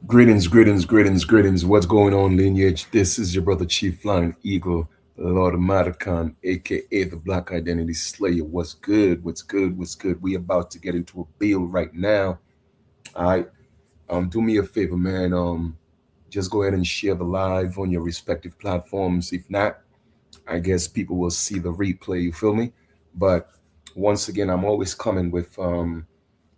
Greetings, greetings, greetings, greetings. What's going on, lineage? This is your brother Chief Flying Eagle, Lord Matacon, aka the Black Identity Slayer. What's good? What's good? What's good? We about to get into a build right now. All right. Do me a favor, man. Just go ahead and share the live on your respective platforms. If not, I guess people will see the replay. You feel me? But once again, I'm always coming with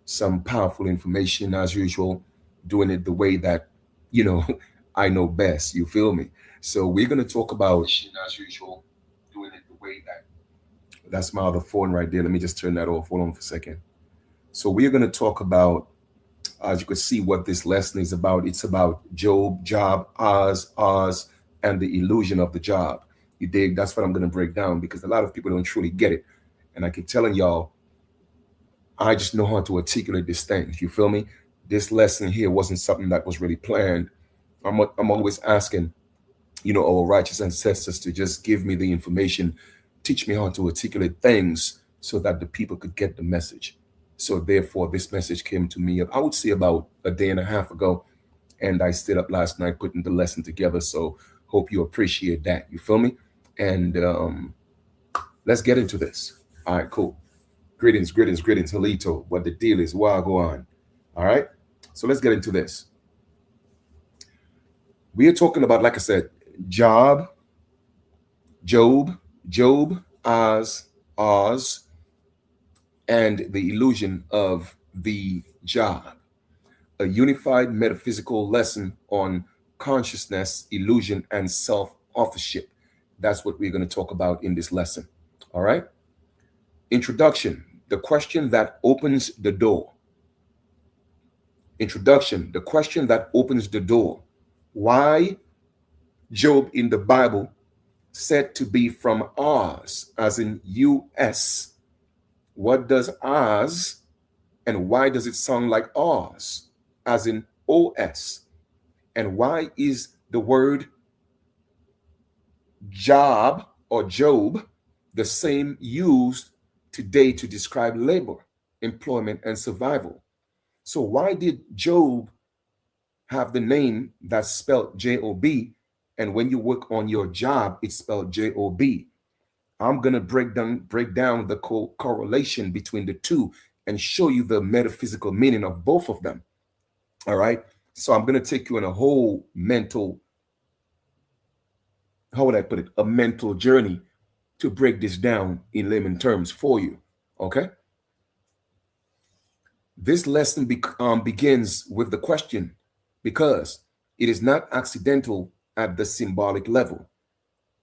some powerful information as usual, doing it the way that, you know, I know best. You feel me? So we're gonna talk about as usual, doing it the way that that's my other phone right there. Let me just turn that off. Hold on for a second. So we're gonna talk about, as you can see, what this lesson is about. It's about Job, job, Oz, and the illusion of the job. You dig? That's what I'm gonna break down because a lot of people don't truly get it. And I keep telling y'all, I just know how to articulate these things. You feel me? This lesson here wasn't something that was really planned. I'm always asking, our righteous ancestors to just give me the information, teach me how to articulate things so that the people could get the message. So therefore, this message came to me, I would say about a day and a half ago, and I stayed up last night putting the lesson together. So hope you appreciate that. You feel me? And let's get into this. All right, cool. Greetings, greetings, greetings, Halito. What the deal is, why go on. All right. So let's get into this. We are talking about, like I said, Job, Job, Oz, and the illusion of the job. A unified metaphysical lesson on consciousness, illusion, and self-authorship. That's what we're going to talk about in this lesson. All right. Introduction, the question that opens the door. Introduction, the question that opens the door. Why Job in the Bible said to be from Oz, as in US. What does Oz and why does it sound like Oz, as in OS? And why is the word job or Job the same used today to describe labor, employment, and survival? So why did Job have the name that's spelled J-O-B, and when you work on your job, it's spelled J-O-B? I'm gonna break down the correlation between the two and show you the metaphysical meaning of both of them. All right. So I'm gonna take you on a whole mental, how would I put it, a mental journey to break this down in layman terms for you. Okay. This lesson begins with the question because it is not accidental at the symbolic level.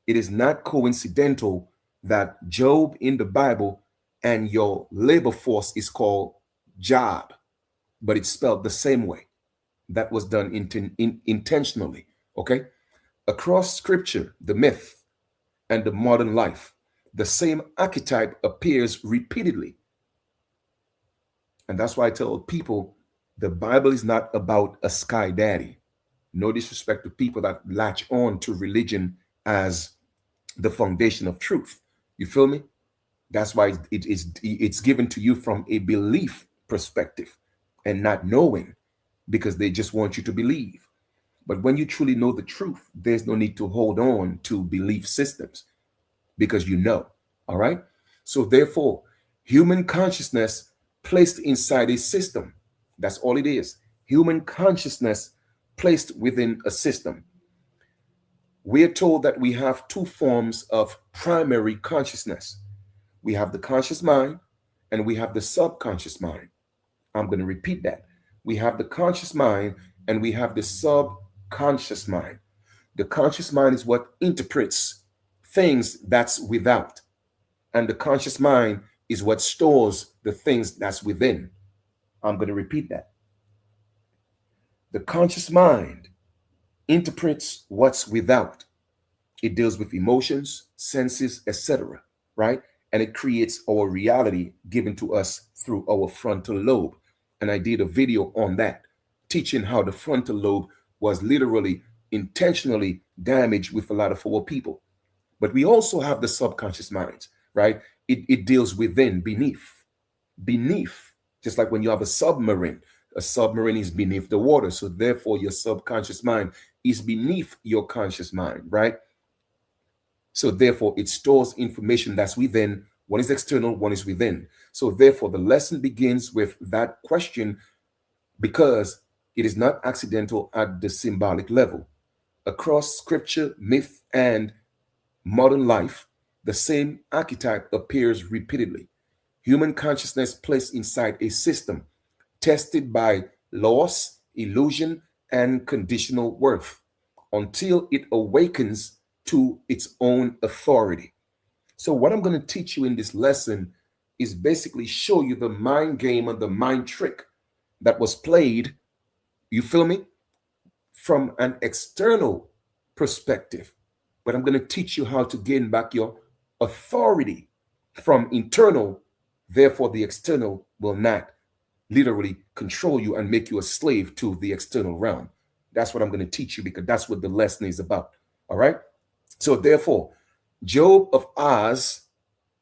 It is not coincidental that Job in the Bible and your labor force is called job, but it's spelled the same way. That was done intentionally. Okay. Across scripture, the myth, and the modern life, the same archetype appears repeatedly. And that's why I tell people the Bible is not about a sky daddy. No disrespect to people that latch on to religion as the foundation of truth. You feel me? That's why it's given to you from a belief perspective and not knowing, because they just want you to believe. But when you truly know the truth, there's no need to hold on to belief systems because you know. All right. So therefore, human consciousness placed inside a system. That's all it is. Human consciousness placed within a system. We are told that we have two forms of primary consciousness. We have the conscious mind and we have the subconscious mind. I'm going to repeat that. We have the conscious mind and we have the subconscious mind. The conscious mind is what interprets things that's without, and the conscious mind is what stores the things that's within. I'm going to repeat that. The conscious mind interprets what's without. It deals with emotions, senses, etc., right? And it creates our reality given to us through our frontal lobe. And I did a video on that, teaching how the frontal lobe was literally intentionally damaged with a lot of our people. But we also have the subconscious minds, right? It deals within, beneath, just like when you have a submarine. A submarine is beneath the water. So therefore, your subconscious mind is beneath your conscious mind, right? So therefore, it stores information that's within. One is external, one is within. So therefore, the lesson begins with that question because it is not accidental at the symbolic level. Across scripture, myth, and modern life, the same archetype appears repeatedly. Human consciousness placed inside a system, tested by loss, illusion, and conditional worth, until it awakens to its own authority. So, what I'm going to teach you in this lesson is basically show you the mind game and the mind trick that was played, you feel me, from an external perspective. But I'm going to teach you how to gain back your authority from internal. Therefore, the external will not literally control you and make you a slave to the external realm. That's what I'm going to teach you because that's what the lesson is about. All right. So, therefore, Job of Oz,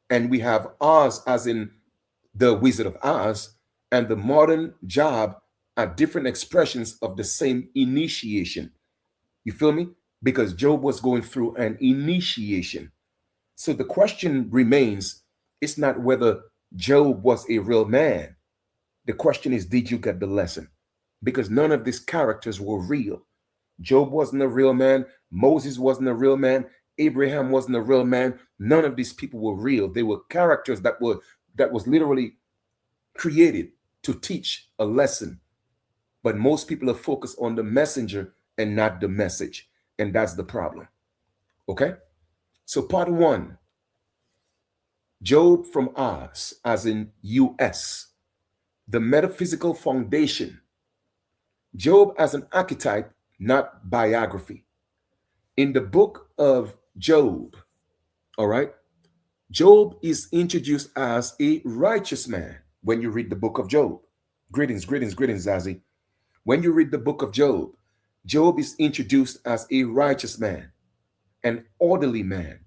and we have Oz as in the Wizard of Oz, and the modern Job are different expressions of the same initiation. You feel me? Because Job was going through an initiation. So the question remains, it's not whether Job was a real man. The question is, did you get the lesson? Because none of these characters were real. Job wasn't a real man. Moses wasn't a real man. Abraham wasn't a real man. None of these people were real. They were characters that was literally created to teach a lesson. But most people are focused on the messenger and not the message. And that's the problem. Okay? So part one, Job from Oz, as in US, the metaphysical foundation. Job as an archetype, not biography. In the book of Job, all right, Job is introduced as a righteous man when you read the book of Job. Greetings, greetings, greetings, Zazie. When you read the book of Job, Job is introduced as a righteous man, an orderly man,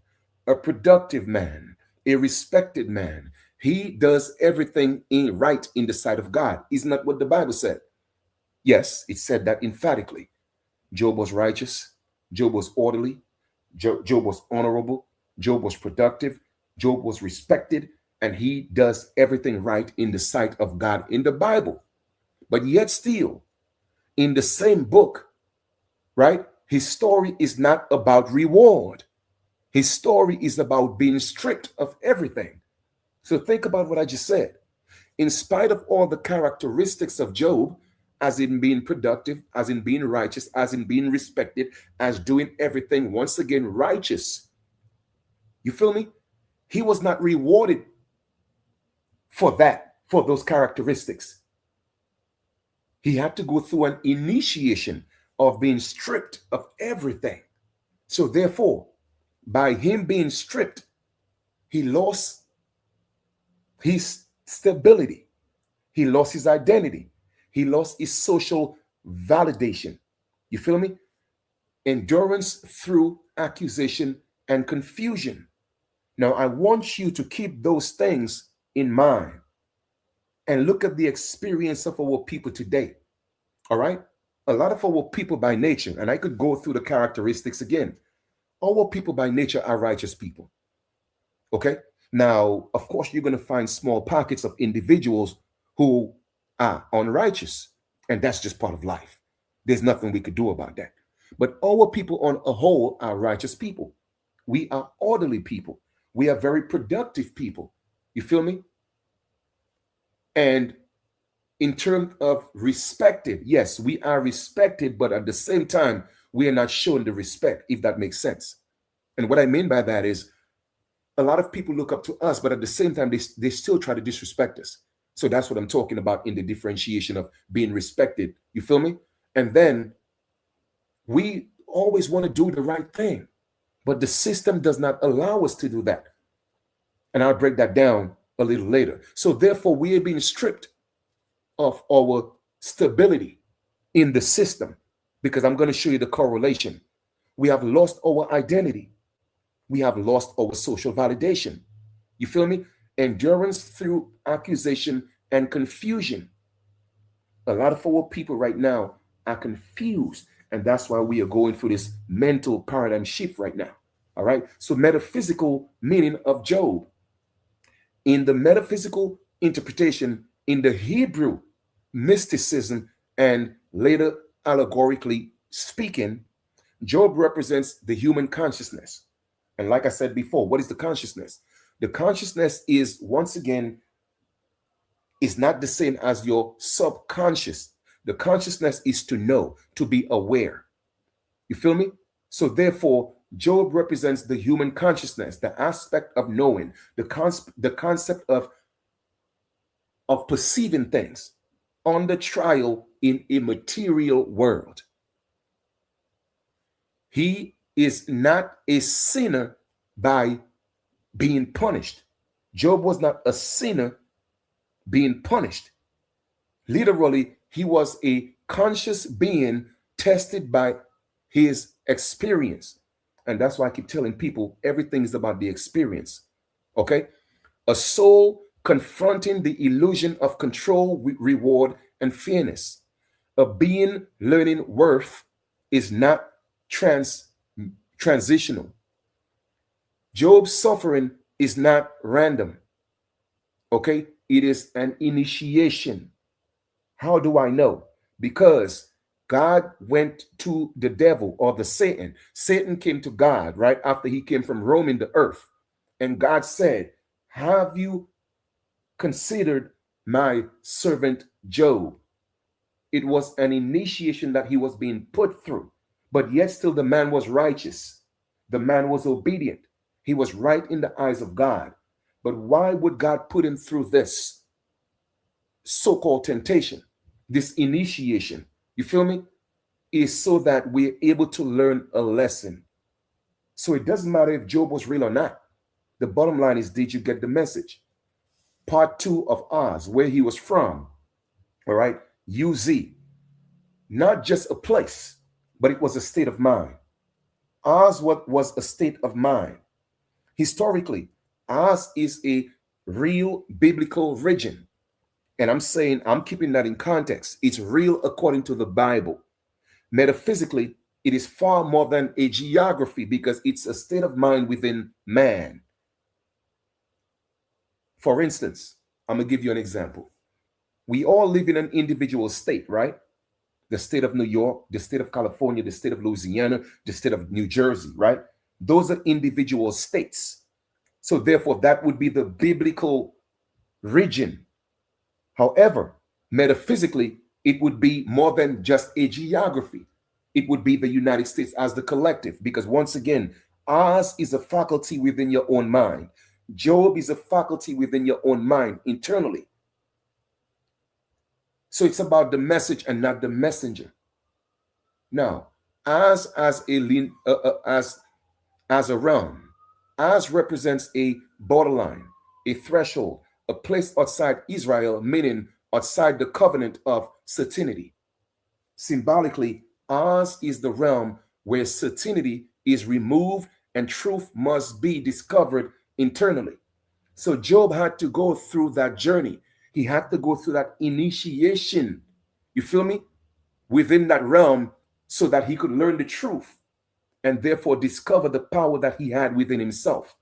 a productive man, a respected man. He does everything right in the sight of God. Isn't that what the Bible said? Yes, it said that emphatically. Job was righteous. Job was orderly. Job was honorable. Job was productive. Job was respected. And he does everything right in the sight of God in the Bible. But yet still, in the same book, right, his story is not about reward. His story is about being stripped of everything. So think about what I just said. In spite of all the characteristics of Job, as in being productive, as in being righteous, as in being respected, as doing everything once again righteous, you feel me? He was not rewarded for that, for those characteristics. He had to go through an initiation of being stripped of everything. So therefore, by him being stripped, he lost his stability. He lost his identity. He lost his social validation. You feel me? Endurance through accusation and confusion. Now, I want you to keep those things in mind and look at the experience of our people today. All right? A lot of our people by nature, and I could go through the characteristics again. Our people by nature are righteous people. Okay? Now, of course, you're going to find small pockets of individuals who are unrighteous, and that's just part of life. There's nothing we could do about that. But our people on a whole are righteous people. We are orderly people. We are very productive people. You feel me? And in terms of respected, yes, we are respected, but at the same time, we are not showing the respect, if that makes sense. And what I mean by that is a lot of people look up to us, but at the same time, they still try to disrespect us. So that's what I'm talking about in the differentiation of being respected. You feel me? And then we always want to do the right thing, but the system does not allow us to do that. And I'll break that down a little later. So therefore, we are being stripped of our stability in the system because I'm going to show you the correlation. We have lost our identity. We have lost our social validation. You feel me? Endurance through accusation and confusion. A lot of our people right now are confused, and that's why we are going through this mental paradigm shift right now. All right. So, metaphysical meaning of Job. In the metaphysical interpretation, in the Hebrew mysticism, and later allegorically speaking, Job represents the human consciousness. And like I said before, what is the consciousness? The consciousness is, once again, is not the same as your subconscious. The consciousness is to know, to be aware. You feel me? So therefore, Job represents the human consciousness, the aspect of knowing, the concept of perceiving things on the trial in a material world. He is not a sinner by being punished. Job was not a sinner being punished. Literally, he was a conscious being tested by his experience. And that's why I keep telling people everything is about the experience. Okay? A soul confronting the illusion of control, reward, and fairness. A being learning worth is not transitional. Job's suffering is not random. Okay? It is an initiation. How do I know? Because God went to the devil or the Satan. Satan came to God right after he came from roaming the earth. And God said, have you considered my servant Job? It was an initiation that he was being put through. But yet still the man was righteous. The man was obedient. He was right in the eyes of God. But why would God put him through this so-called temptation, this initiation? You feel me? Is so that we're able to learn a lesson. So it doesn't matter if Job was real or not. The bottom line is, did you get the message? Part 2 of Oz, where he was from. All right. UZ. Not just a place, but it was a state of mind. Oz was a state of mind. Historically, Oz is a real biblical region. And I'm saying, I'm keeping that in context. It's real according to the Bible. Metaphysically, it is far more than a geography because it's a state of mind within man. For instance, I'm going to give you an example. We all live in an individual state, right? The state of New York, the state of California, the state of Louisiana, the state of New Jersey, right? Those are individual states. So therefore, that would be the biblical region. However, metaphysically, it would be more than just a geography. It would be the United States as the collective, because once again, ours is a faculty within your own mind. Job is a faculty within your own mind internally. So it's about the message and not the messenger. Now, as a realm, as represents a borderline, a threshold, a place outside Israel, meaning outside the covenant of certainty. Symbolically, ours is the realm where certainty is removed and truth must be discovered internally. So Job had to go through that journey. He had to go through that initiation. You feel me? Within that realm so that he could learn the truth and therefore discover the power that he had within himself.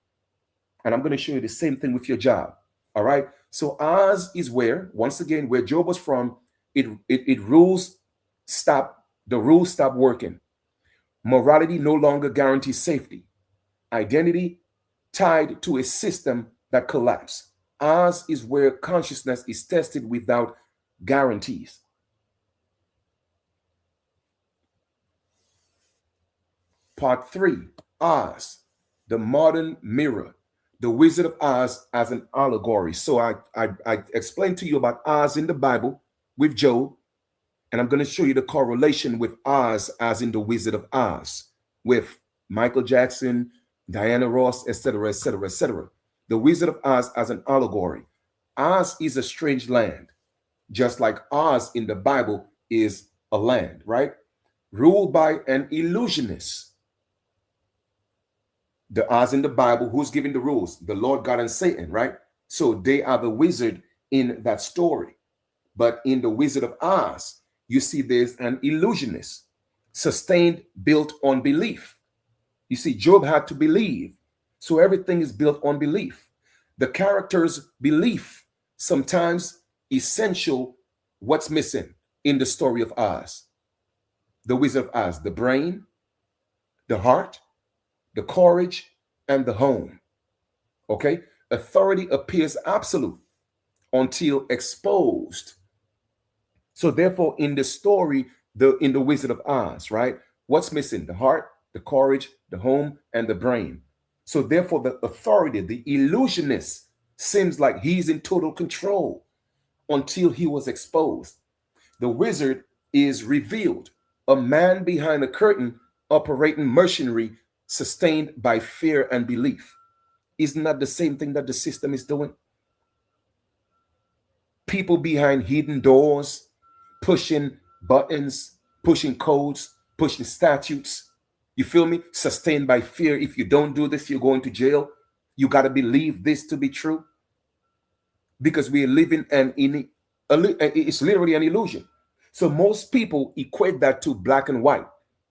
And I'm going to show you the same thing with your job. All right. So ours is where, once again, where Job was from, the rules stop working. Morality no longer guarantees safety. Identity tied to a system that collapsed. Ours is where consciousness is tested without guarantees. Part 3, Oz, the modern mirror, the Wizard of Oz as an allegory. So I explained to you about Oz in the Bible with Job, and I'm going to show you the correlation with Oz as in the Wizard of Oz with Michael Jackson, Diana Ross, etc., etc., etc. The Wizard of Oz as an allegory. Oz is a strange land, just like Oz in the Bible is a land, right? Ruled by an illusionist. The Oz in the Bible, who's giving the rules? The Lord God and Satan, right? So they are the wizard in that story. But in the Wizard of Oz, you see there's an illusionist, sustained, built on belief. You see, Job had to believe. So everything is built on belief. The character's belief sometimes essential. What's missing in the story of Oz? The Wizard of Oz, the brain, the heart, the courage, and the home. Okay? Authority appears absolute until exposed. So therefore, in the story, in the Wizard of Oz, right? What's missing? The heart, the courage, the home, and the brain. So therefore, the authority, the illusionist, seems like he's in total control until he was exposed. The wizard is revealed, a man behind a curtain operating machinery sustained by fear and belief. Isn't that the same thing that the system is doing? People behind hidden doors, pushing buttons, pushing codes, pushing statutes. You feel me? Sustained by fear. If you don't do this, you're going to jail. You got to believe this to be true. Because we're living it's literally an illusion. So most people equate that to black and white.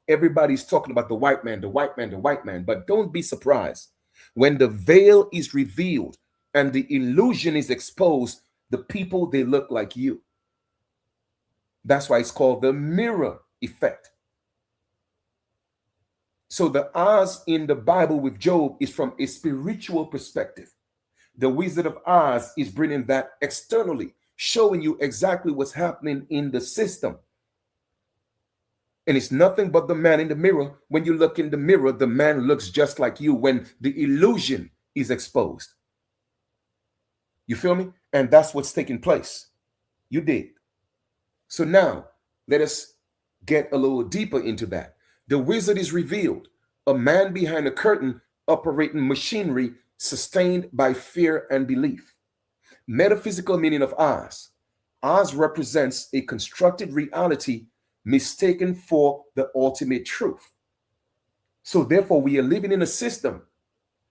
Everybody's talking about the white man, the white man, the white man. But don't be surprised. When the veil is revealed and the illusion is exposed, the people, they look like you. That's why it's called the mirror effect. So the Oz in the Bible with Job is from a spiritual perspective. The Wizard of Oz is bringing that externally, showing you exactly what's happening in the system. And it's nothing but the man in the mirror. When you look in the mirror, the man looks just like you when the illusion is exposed. You feel me? And that's what's taking place. You did. So now, let us get a little deeper into that. The wizard is revealed, a man behind a curtain operating machinery sustained by fear and belief. Metaphysical meaning of Oz. Oz represents a constructed reality mistaken for the ultimate truth. So therefore, we are living in a system.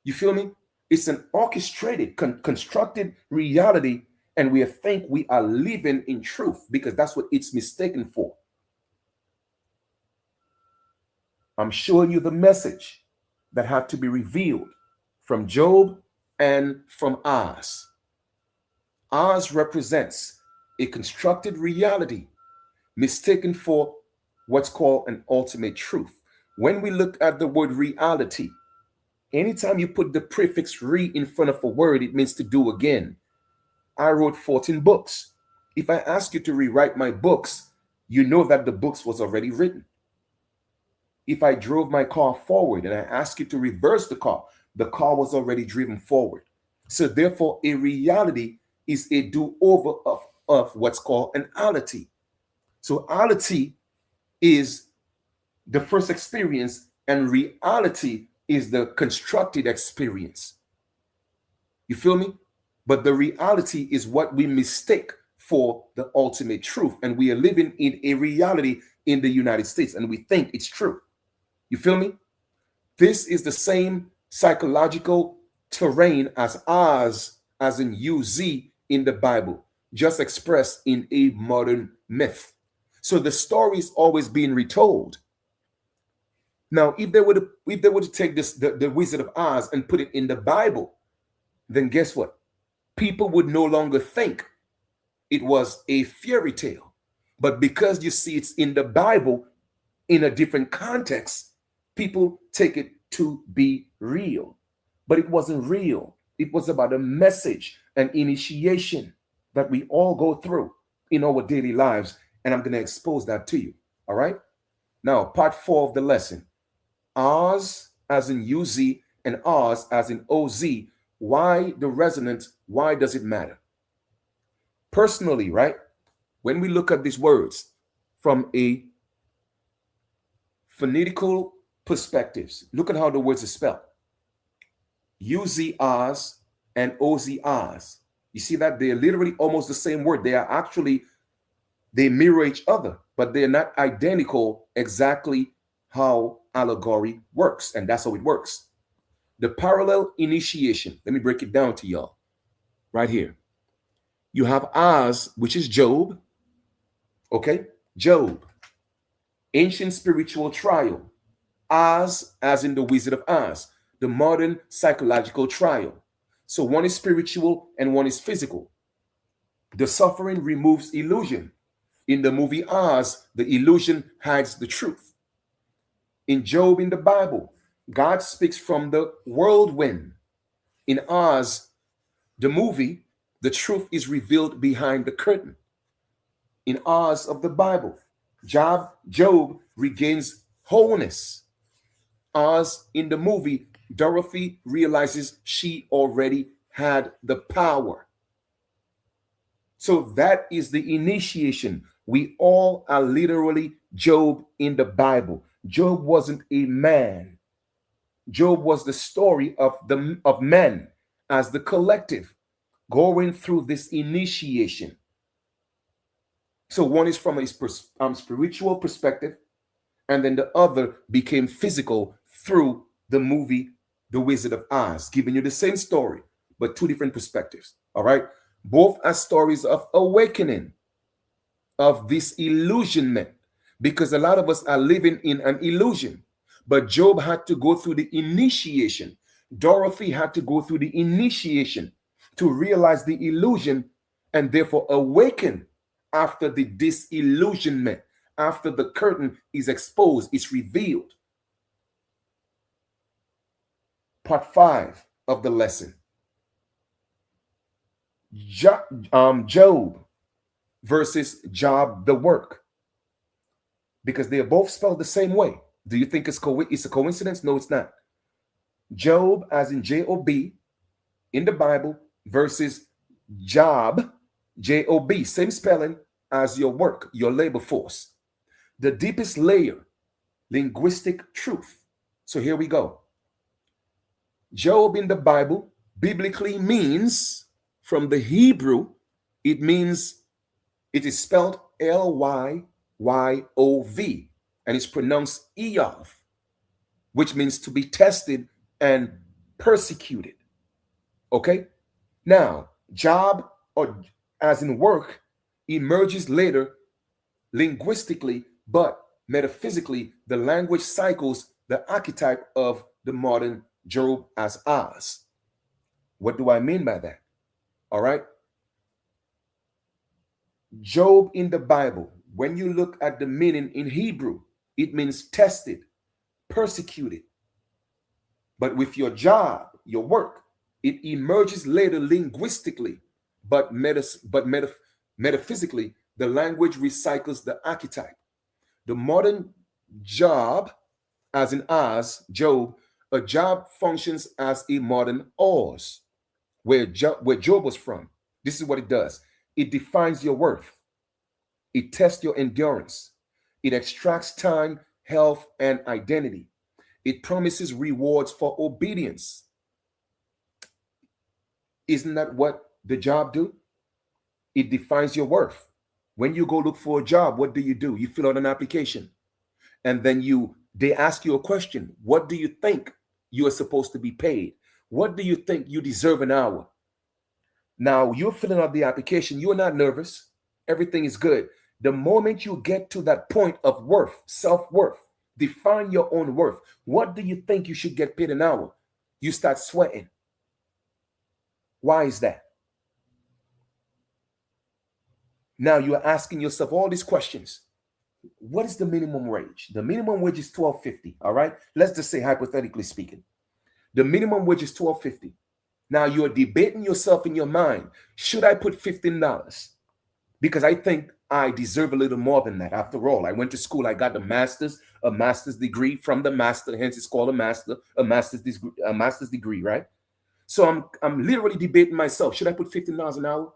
You feel me? It's an orchestrated, constructed reality, and we think we are living in truth because that's what it's mistaken for. I'm showing you the message that had to be revealed from Job and from Oz. Oz represents a constructed reality mistaken for what's called an ultimate truth. When we look at the word reality, anytime you put the prefix re in front of a word, it means to do again. I wrote 14 books. If I ask you to rewrite my books, you know that the books was already written. If I drove my car forward and I ask you to reverse the car was already driven forward. So therefore, a reality is a do-over of what's called an ality. So ality is the first experience and reality is the constructed experience. You feel me? But the reality is what we mistake for the ultimate truth. And we are living in a reality in the United States and we think it's true. You feel me? This is the same psychological terrain as Oz, as in UZ in the Bible, just expressed in a modern myth. So the story is always being retold. Now, if they were to take this, the Wizard of Oz and put it in the Bible, then guess what? People would no longer think it was a fairy tale. But because you see it's in the Bible in a different context, people take it to be real. But it wasn't real. It was about a message, an initiation that we all go through in our daily lives. And I'm going to expose that to you. All right? Now, part 4 of the lesson. Oz as in UZ and Oz as in OZ. Why the resonance? Why does it matter? Personally, right? When we look at these words from a phonetical perspectives, look at how the words are spelled. UZ Oz and OZ Oz. You see that they're literally almost the same word. They mirror each other, but they're not identical exactly how allegory works. And that's how it works. The parallel initiation. Let me break it down to y'all right here. You have Oz, which is Job, Okay? Job, ancient spiritual trial. Oz, as in the Wizard of Oz, the modern psychological trial. So one is spiritual and one is physical. The suffering removes illusion. In the movie Oz, the illusion hides the truth. In Job in the Bible, God speaks from the whirlwind. In Oz, the movie, the truth is revealed behind the curtain. In Oz of the Bible, Job regains wholeness. Oz in the movie, Dorothy realizes she already had the power. So that is the initiation. We all are literally Job in the Bible. Job wasn't a man. Job was the story of men as the collective going through this initiation. So one is from a spiritual perspective, and then the other became physical through the movie The Wizard of Oz, giving you the same story, but two different perspectives. All right. Both are stories of awakening, of disillusionment, because a lot of us are living in an illusion. But Job had to go through the initiation. Dorothy had to go through the initiation to realize the illusion and therefore awaken after the disillusionment, after the curtain is exposed, it's revealed. Part 5 of the lesson. Job versus Job the work, because they are both spelled the same way. Do you think it's a coincidence? No, it's not. Job, as in Job, in the Bible, versus Job, Job, same spelling as your work, your labor force. The deepest layer, linguistic truth. So here we go. Job in the Bible biblically means, from the Hebrew, it is spelled Lyyov, and it's pronounced Eov, which means to be tested and persecuted. Okay? Now, job, or as in work, emerges later linguistically, but metaphysically, the language cycles the archetype of the modern Job as Oz. What do I mean by that? All right. Job in the Bible, when you look at the meaning in Hebrew, it means tested, persecuted. But with your job, your work, it emerges later linguistically, but metaphysically, the language recycles the archetype. The modern job, as in Oz, Job, a job functions as a modern Oz, where Job was from. This is what it does. It defines your worth. It tests your endurance. It extracts time, health, and identity. It promises rewards for obedience. Isn't that what the job do? It defines your worth. When you go look for a job, what do? You fill out an application. And then they ask you a question. What do you think you are supposed to be paid? What do you think you deserve an hour? Now, you're filling out the application. You're not nervous. Everything is good. The moment you get to that point of worth, self-worth, define your own worth. What do you think you should get paid an hour? You start sweating. Why is that? Now you're asking yourself all these questions. What is the minimum wage? The minimum wage is $12.50. All right. Let's just say, hypothetically speaking, the minimum wage is $12.50. Now you're debating yourself in your mind. Should I put $15? Because I think I deserve a little more than that. After all, I went to school. I got a master's degree from the master. Hence, it's called a master's degree, right? So I'm literally debating myself. Should I put $15 an hour?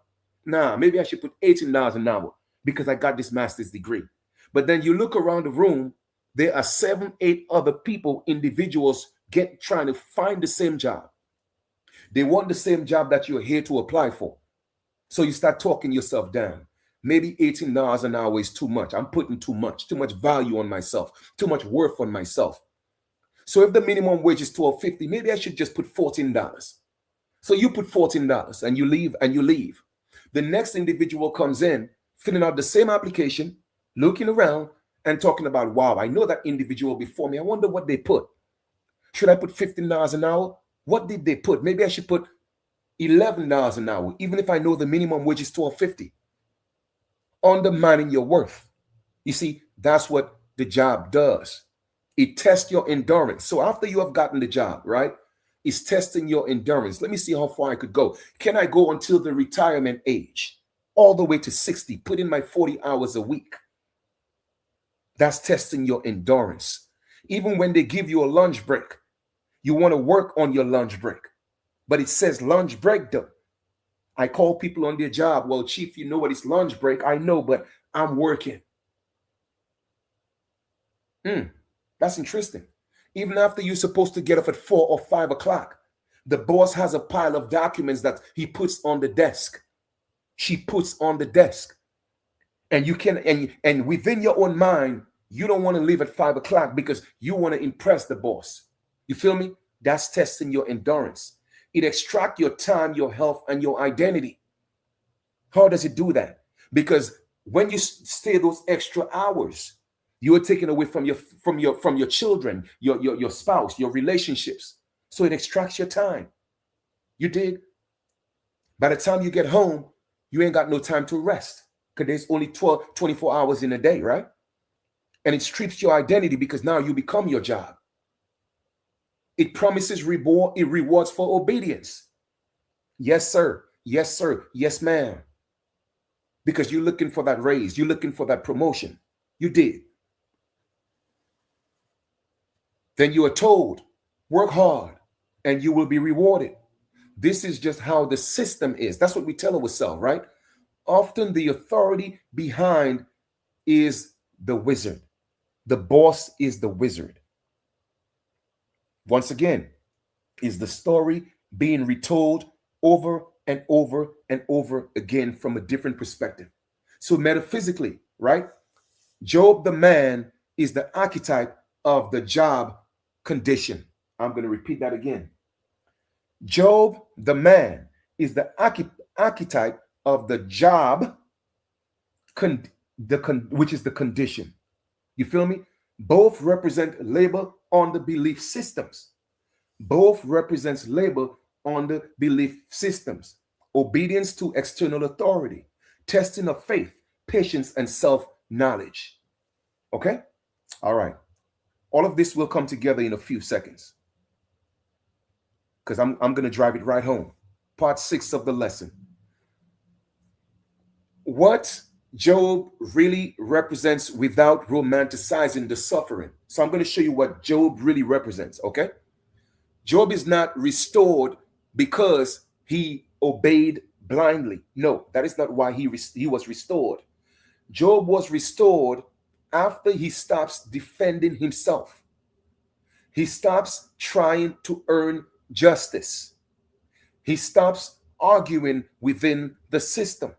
Nah, maybe I should put $18 an hour because I got this master's degree. But then you look around the room, there are 7, 8 other people, individuals trying to find the same job. They want the same job that you're here to apply for. So you start talking yourself down. Maybe $18 an hour is too much. I'm putting too much value on myself, too much worth on myself. So if the minimum wage is $12.50, maybe I should just put $14. So you put $14 and you leave. The next individual comes in filling out the same application, looking around and talking about, wow, I know that individual before me. I wonder what they put. Should I put $15 an hour? What did they put? Maybe I should put $11 an hour, even if I know the minimum wage is $12.50. Undermining your worth. You see, that's what the job does. It tests your endurance. So after you have gotten the job, right? It's testing your endurance. Let me see how far I could go. Can I go until the retirement age? All the way to 60, put in my 40 hours a week. That's testing your endurance. Even when they give you a lunch break, you want to work on your lunch break. But it says lunch break though. I call people on their job. Well, Chief, you know what it's lunch break? I know, but I'm working. That's interesting. Even after you're supposed to get up at 4 or 5 o'clock, the boss has a pile of documents that he puts on the desk. She puts on the desk. And you can, and within your own mind, you don't want to leave at 5 o'clock because you want to impress the boss. You feel me? That's testing your endurance. It extracts your time, your health, and your identity. How does it do that? Because when you stay those extra hours, you are taken away from your children, your spouse, your relationships. So it extracts your time. You dig? By the time you get home, you ain't got no time to rest because there's only 24 hours in a day, right? And it strips your identity because now you become your job. It promises reward, it rewards for obedience. Yes, sir. Yes, sir. Yes, ma'am. Because you're looking for that raise. You're looking for that promotion. You did. Then you are told, work hard and you will be rewarded. This is just how the system is. That's what we tell ourselves, right? Often the authority behind is the wizard. The boss is the wizard. Once again, is the story being retold over and over and over again from a different perspective. So metaphysically, right? Job the man is the archetype of the job condition. I'm going to repeat that again. Job the man is the archetype of the job, which is the condition. You feel me? Both represent labor on the belief systems. Both represents labor on the belief systems. Obedience to external authority, testing of faith, patience, and self-knowledge. Okay? All right. All of this will come together in a few seconds because I'm going to drive it right home. Part 6 of the lesson. What Job really represents without romanticizing the suffering. So I'm going to show you what Job really represents, okay? Job is not restored because he obeyed blindly. No, that is not why he was restored. Job was restored after he stops defending himself. He stops trying to earn justice. He stops arguing within the system.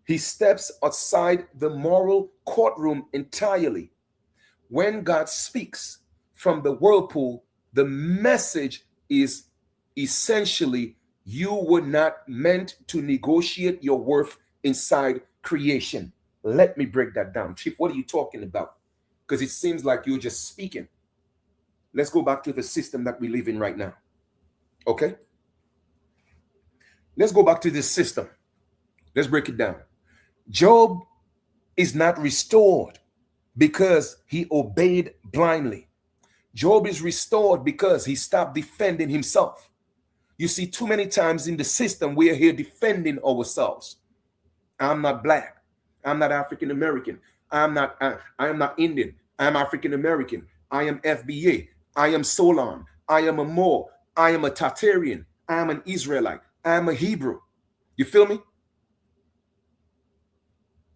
He steps outside the moral courtroom entirely. When God speaks from the whirlpool, the message is essentially you were not meant to negotiate your worth inside creation. Let me break that down. Chief, what are you talking about? Because it seems like you're just speaking. Let's go back to the system that we live in right now. Okay? Let's go back to this system. Let's break it down. Job is not restored because he obeyed blindly. Job is restored because he stopped defending himself. You see, too many times in the system, we are here defending ourselves. I'm not black. I'm not African American. I am not Indian. I am African American. I am FBA. I am Solon. I am a Moor. I am a Tartarian. I am an Israelite. I am a Hebrew. You feel me?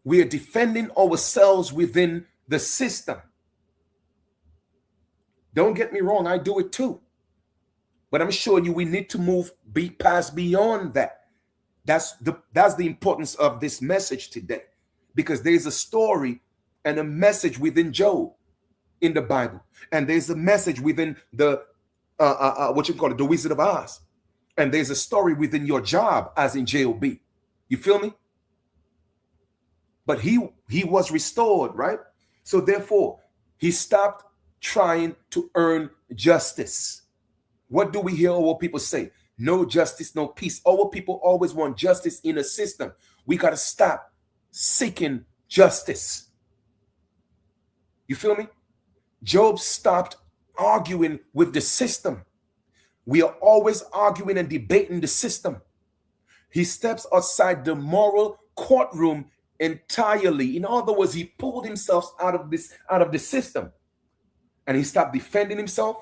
We are defending ourselves within the system. Don't get me wrong, I do it too. But I'm showing you we need to past beyond that. That's the importance of this message today. Because there's a story and a message within Job in the Bible. And there's a message within the, the Wizard of Oz. And there's a story within your job as in Job. You feel me? but he was restored, right? So therefore, he stopped trying to earn justice. What do we hear our people say? No justice, no peace. Our people always want justice in a system. We got to stop seeking justice. You feel me? Job stopped arguing with the system. We are always arguing and debating the system. He steps outside the moral courtroom entirely. In other words, he pulled himself out of the system, and he stopped defending himself.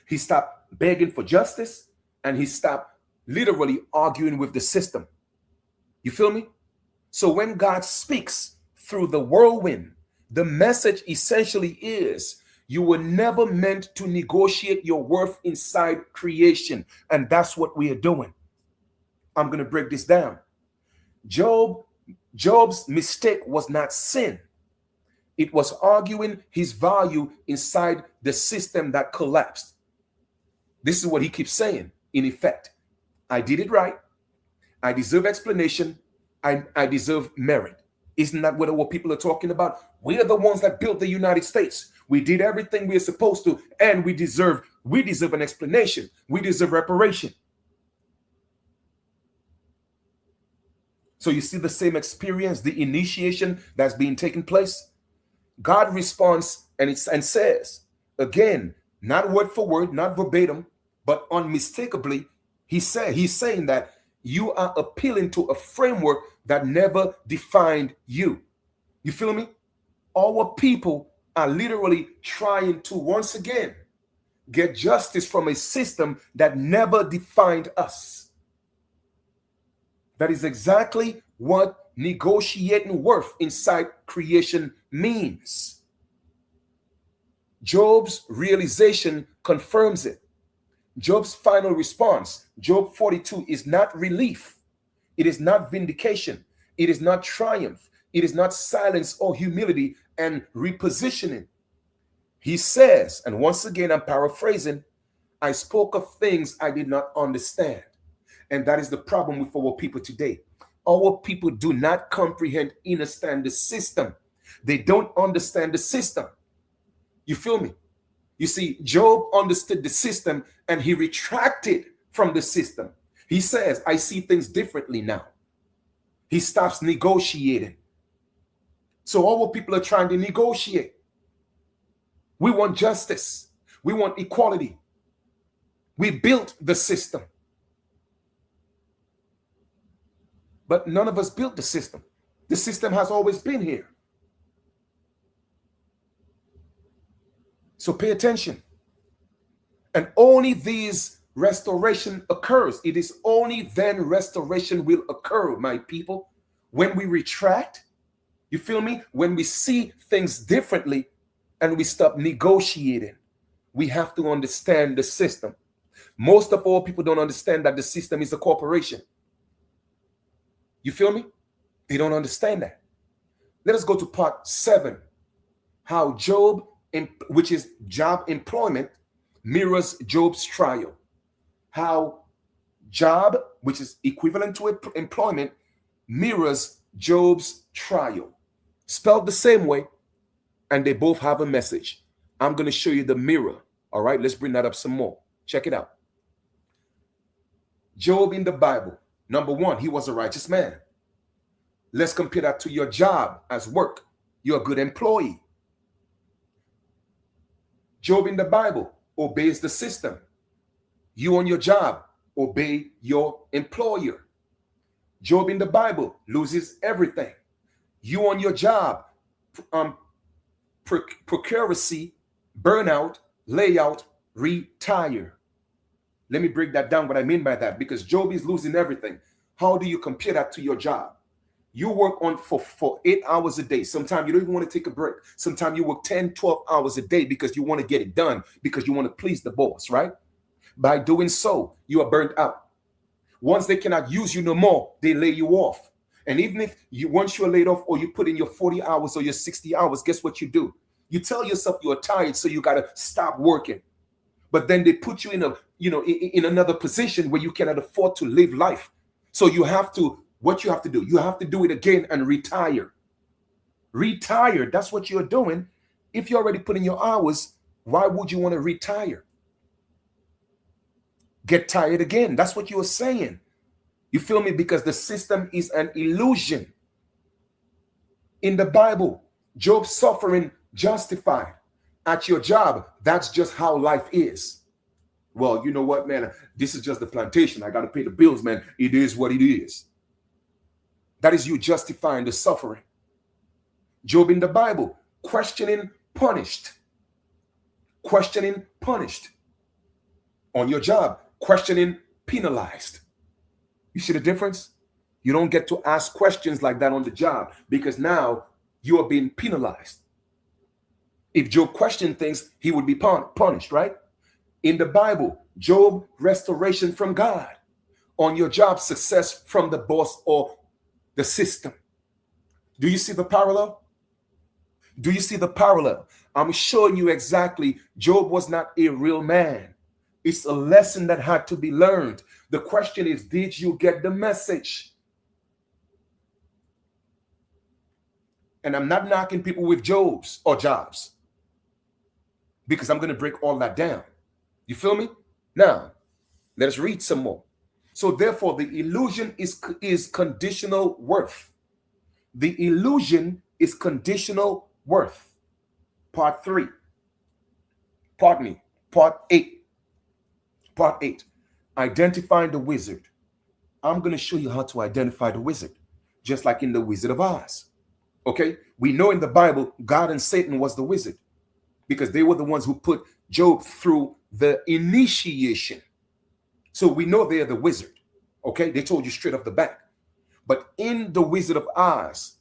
He stopped begging for justice, and he stopped literally arguing with the system. You feel me? So when God speaks through the whirlwind, the message essentially is you were never meant to negotiate your worth inside creation. And that's what we are doing. I'm going to break this down. Job's mistake was not sin. It was arguing his value inside the system that collapsed. This is what he keeps saying, in effect. I did it right. I deserve explanation. I deserve merit. Isn't that what people are talking about? We are the ones that built the United States. We did everything we are supposed to, and we deserve an explanation. We deserve reparation. So you see the same experience, the initiation that's being taken place. God responds and says, again, not word for word, not verbatim, but unmistakably, he's saying that you are appealing to a framework that never defined you. You feel me? Our people are literally trying to once again get justice from a system that never defined us. That is exactly what negotiating worth inside creation means. Job's realization confirms it. Job's final response, Job 42, is not relief. It is not vindication. It is not triumph. It is not silence or humility and repositioning. He says, and once again, I'm paraphrasing, I spoke of things I did not understand. And that is the problem with our people today. Our people do not comprehend, understand the system. They don't understand the system. You feel me? You see, Job understood the system and he retracted from the system. He says, I see things differently now. He stops negotiating. So our people are trying to negotiate. We want justice. We want equality. We built the system. But none of us built the system. The system has always been here. So pay attention. And only these restoration occurs. It is only then restoration will occur, my people. When we retract, you feel me? When we see things differently and we stop negotiating, we have to understand the system. Most of all people don't understand that the system is a corporation. You feel me? They don't understand that. Let us go to part 7. How Job, which is job employment, mirrors Job's trial. How job, which is equivalent to employment, mirrors Job's trial. Spelled the same way, and they both have a message. I'm going to show you the mirror. All right, let's bring that up some more. Check it out. Job in the Bible. Number 1, he was a righteous man. Let's compare that to your job as work. You're a good employee. Job in the Bible obeys the system. You on your job obey your employer. Job in the Bible loses everything. You on your job, procuracy, burnout, layout, retire. Let me break that down, what I mean by that, because Job is losing everything. How do you compare that to your job? You work on for 8 hours a day. Sometimes you don't even want to take a break. Sometimes you work 10, 12 hours a day because you want to get it done, because you want to please the boss, right? By doing so, you are burnt out. Once they cannot use you no more, they lay you off. And even if once you're laid off or you put in your 40 hours or your 60 hours, guess what you do? You tell yourself you're tired, so you got to stop working. But then they put you in another position where you cannot afford to live life. So what you have to do, you have to do it again and retire. Retire. That's what you're doing. If you're already putting your hours, why would you want to retire? Get tired again. That's what you were saying. You feel me? Because the system is an illusion. In the Bible, Job's suffering justified. At your job, that's just how life is. Well, you know what, man? This is just the plantation. I got to pay the bills, man. It is what it is. That is you justifying the suffering. Job in the Bible, questioning, punished. Questioning, punished. On your job, questioning, penalized. You see the difference? You don't get to ask questions like that on the job because now you are being penalized. If Job questioned things, he would be punished, right? In the Bible, Job, restoration from God. On your job, success from the boss or the system. Do you see the parallel? Do you see the parallel? I'm showing you exactly. Job was not a real man. It's a lesson that had to be learned. The question is, did you get the message? And I'm not knocking people with jobs or jobs because I'm going to break all that down. You feel me? Now, let us read some more. So therefore, the illusion is conditional worth. The illusion is conditional worth. Part 3. Part 8. Part 8. Identifying the wizard. I'm going to show you how to identify the wizard, just like in the Wizard of Oz. Okay? We know in the Bible, God and Satan was the wizard because they were the ones who put Job through the initiation. So we know they're the wizard. Okay? They told you straight off the bat. But in the Wizard of Oz,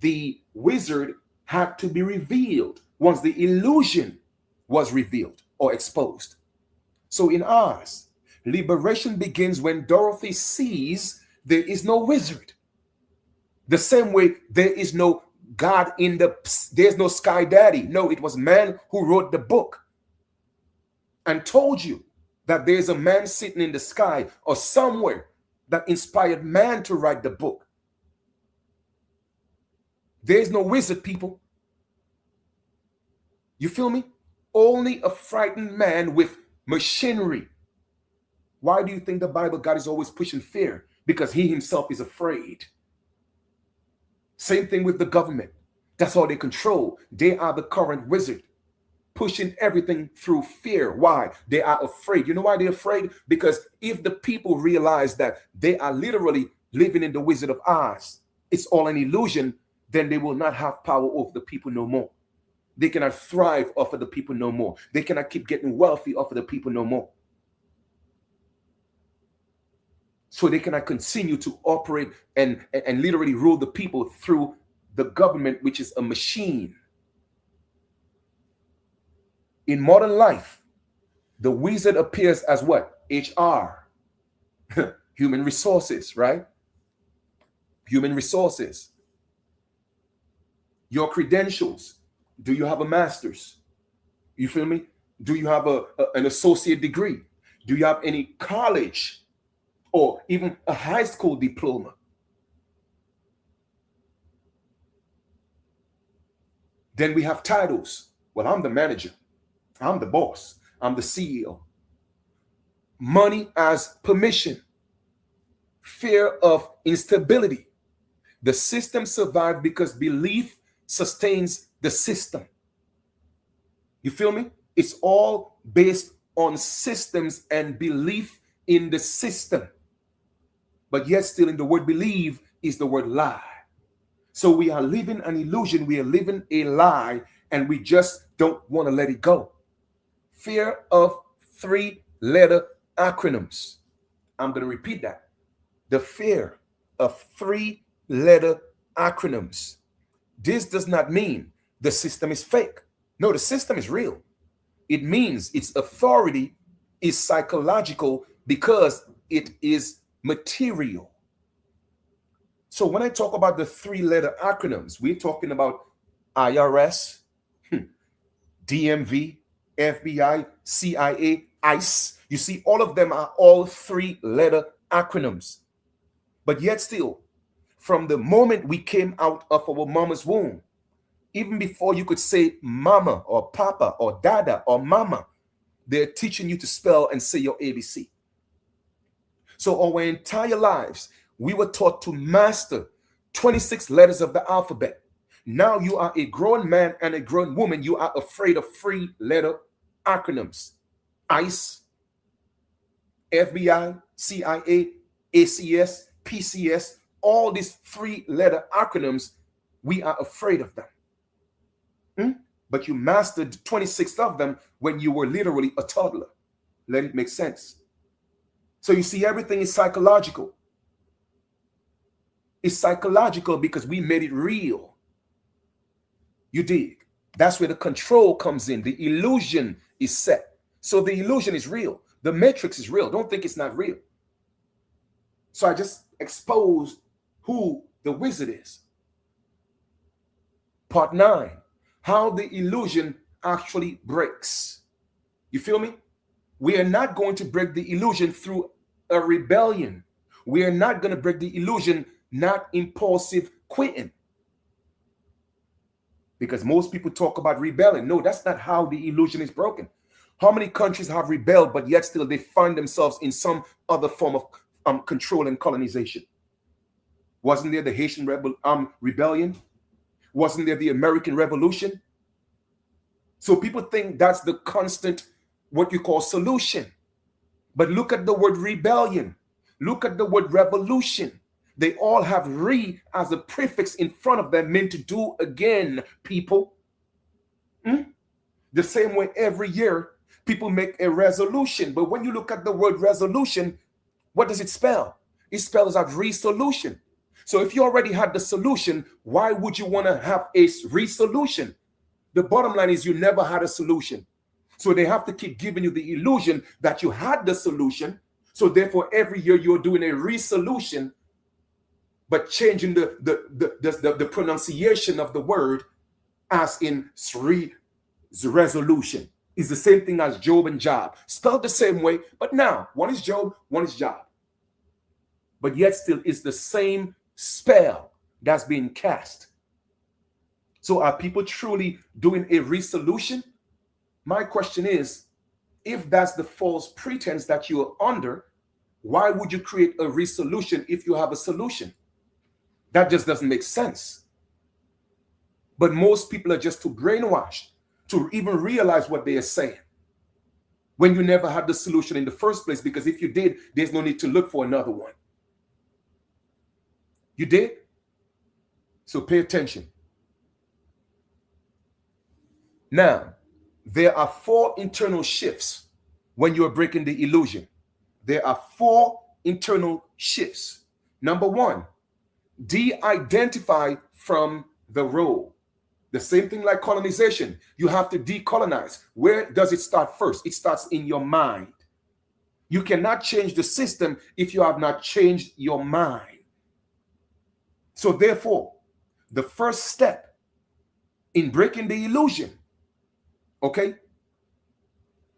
the wizard had to be revealed once the illusion was revealed or exposed. So in Oz, liberation begins when Dorothy sees there is no wizard. The same way there is no God there's no Sky Daddy. No, it was man who wrote the book and told you that there's a man sitting in the sky or somewhere that inspired man to write the book. There's no wizard, people. You feel me? Only a frightened man with machinery. Why do you think the Bible God is always pushing fear? Because he himself is afraid. Same thing with the government. That's how they control. They are the current wizard, pushing everything through fear. Why? They are afraid. You know why they're afraid? Because if the people realize that they are literally living in the Wizard of Oz, it's all an illusion, then they will not have power over the people no more. They cannot thrive off of the people no more. They cannot keep getting wealthy off of the people no more. So they cannot continue to operate and literally rule the people through the government, which is a machine. In modern life, the wizard appears as what? HR. Human resources, right? Human resources. Your credentials. Do you have a master's? You feel me? Do you have an associate degree? Do you have any college or even a high school diploma? Then we have titles. Well, I'm the manager. I'm the boss. I'm the CEO. Money as permission. Fear of instability. The system survived because belief sustains the system. You feel me? It's all based on systems and belief in the system. But yet still in the word believe is the word lie. So we are living an illusion. We are living a lie and we just don't want to let it go. Fear of 3-letter acronyms. I'm going to repeat that. The fear of 3-letter acronyms. This does not mean the system is fake. No, the system is real. It means its authority is psychological because it is material. So when I talk about the 3-letter acronyms, we're talking about IRS, DMV, FBI, CIA, ICE. You see, all of them are all 3-letter acronyms. But yet still, from the moment we came out of our mama's womb, Even before you could say mama or papa or dada or mama, they're teaching you to spell and say your ABC. So our entire lives, we were taught to master 26 letters of the alphabet. Now you are a grown man and a grown woman. You are afraid of three-letter acronyms. ICE, FBI, CIA, ACS, PCS, all these three-letter acronyms, we are afraid of them. But you mastered 26 of them when you were literally a toddler. Let it make sense. So you see, everything is psychological. It's psychological because we made it real. You dig? That's where the control comes in. The illusion is set. So the illusion is real. The matrix is real. Don't think it's not real. So I just exposed who the wizard is. Part 9, how the illusion actually breaks. You feel me? We are not going to break the illusion through a rebellion. We are not going to break the illusion, not impulsive quitting. Because most people talk about rebelling. No, that's not how the illusion is broken. How many countries have rebelled, but yet still they find themselves in some other form of control and colonization? Wasn't there the Haitian rebellion? Wasn't there the American Revolution? So people think that's the constant, what you call solution. But look at the word rebellion. Look at the word revolution. They all have re as a prefix in front of them, meant to do again, people. The same way every year people make a resolution. But when you look at the word resolution, what does it spell? It spells out resolution. So if you already had the solution, why would you want to have a resolution? The bottom line is you never had a solution. So they have to keep giving you the illusion that you had the solution. So therefore, every year you're doing a resolution, but changing the pronunciation of the word as in resolution. Is the same thing as Job and Job. Spelled the same way, but now one is Job, one is Job. But yet still it's the same spell that's being cast. So are people truly doing a resolution? My question is, if that's the false pretense that you are under, why would you create a resolution if you have a solution? That just doesn't make sense. But most people are just too brainwashed to even realize what they are saying when you never had the solution in the first place, because if you did, there's no need to look for another one. You did? So pay attention. Now, there are 4 internal shifts when you're breaking the illusion. There are 4 internal shifts. Number 1, de-identify from the role. The same thing like colonization. You have to decolonize. Where does it start first? It starts in your mind. You cannot change the system if you have not changed your mind. So therefore, the first step in breaking the illusion, okay,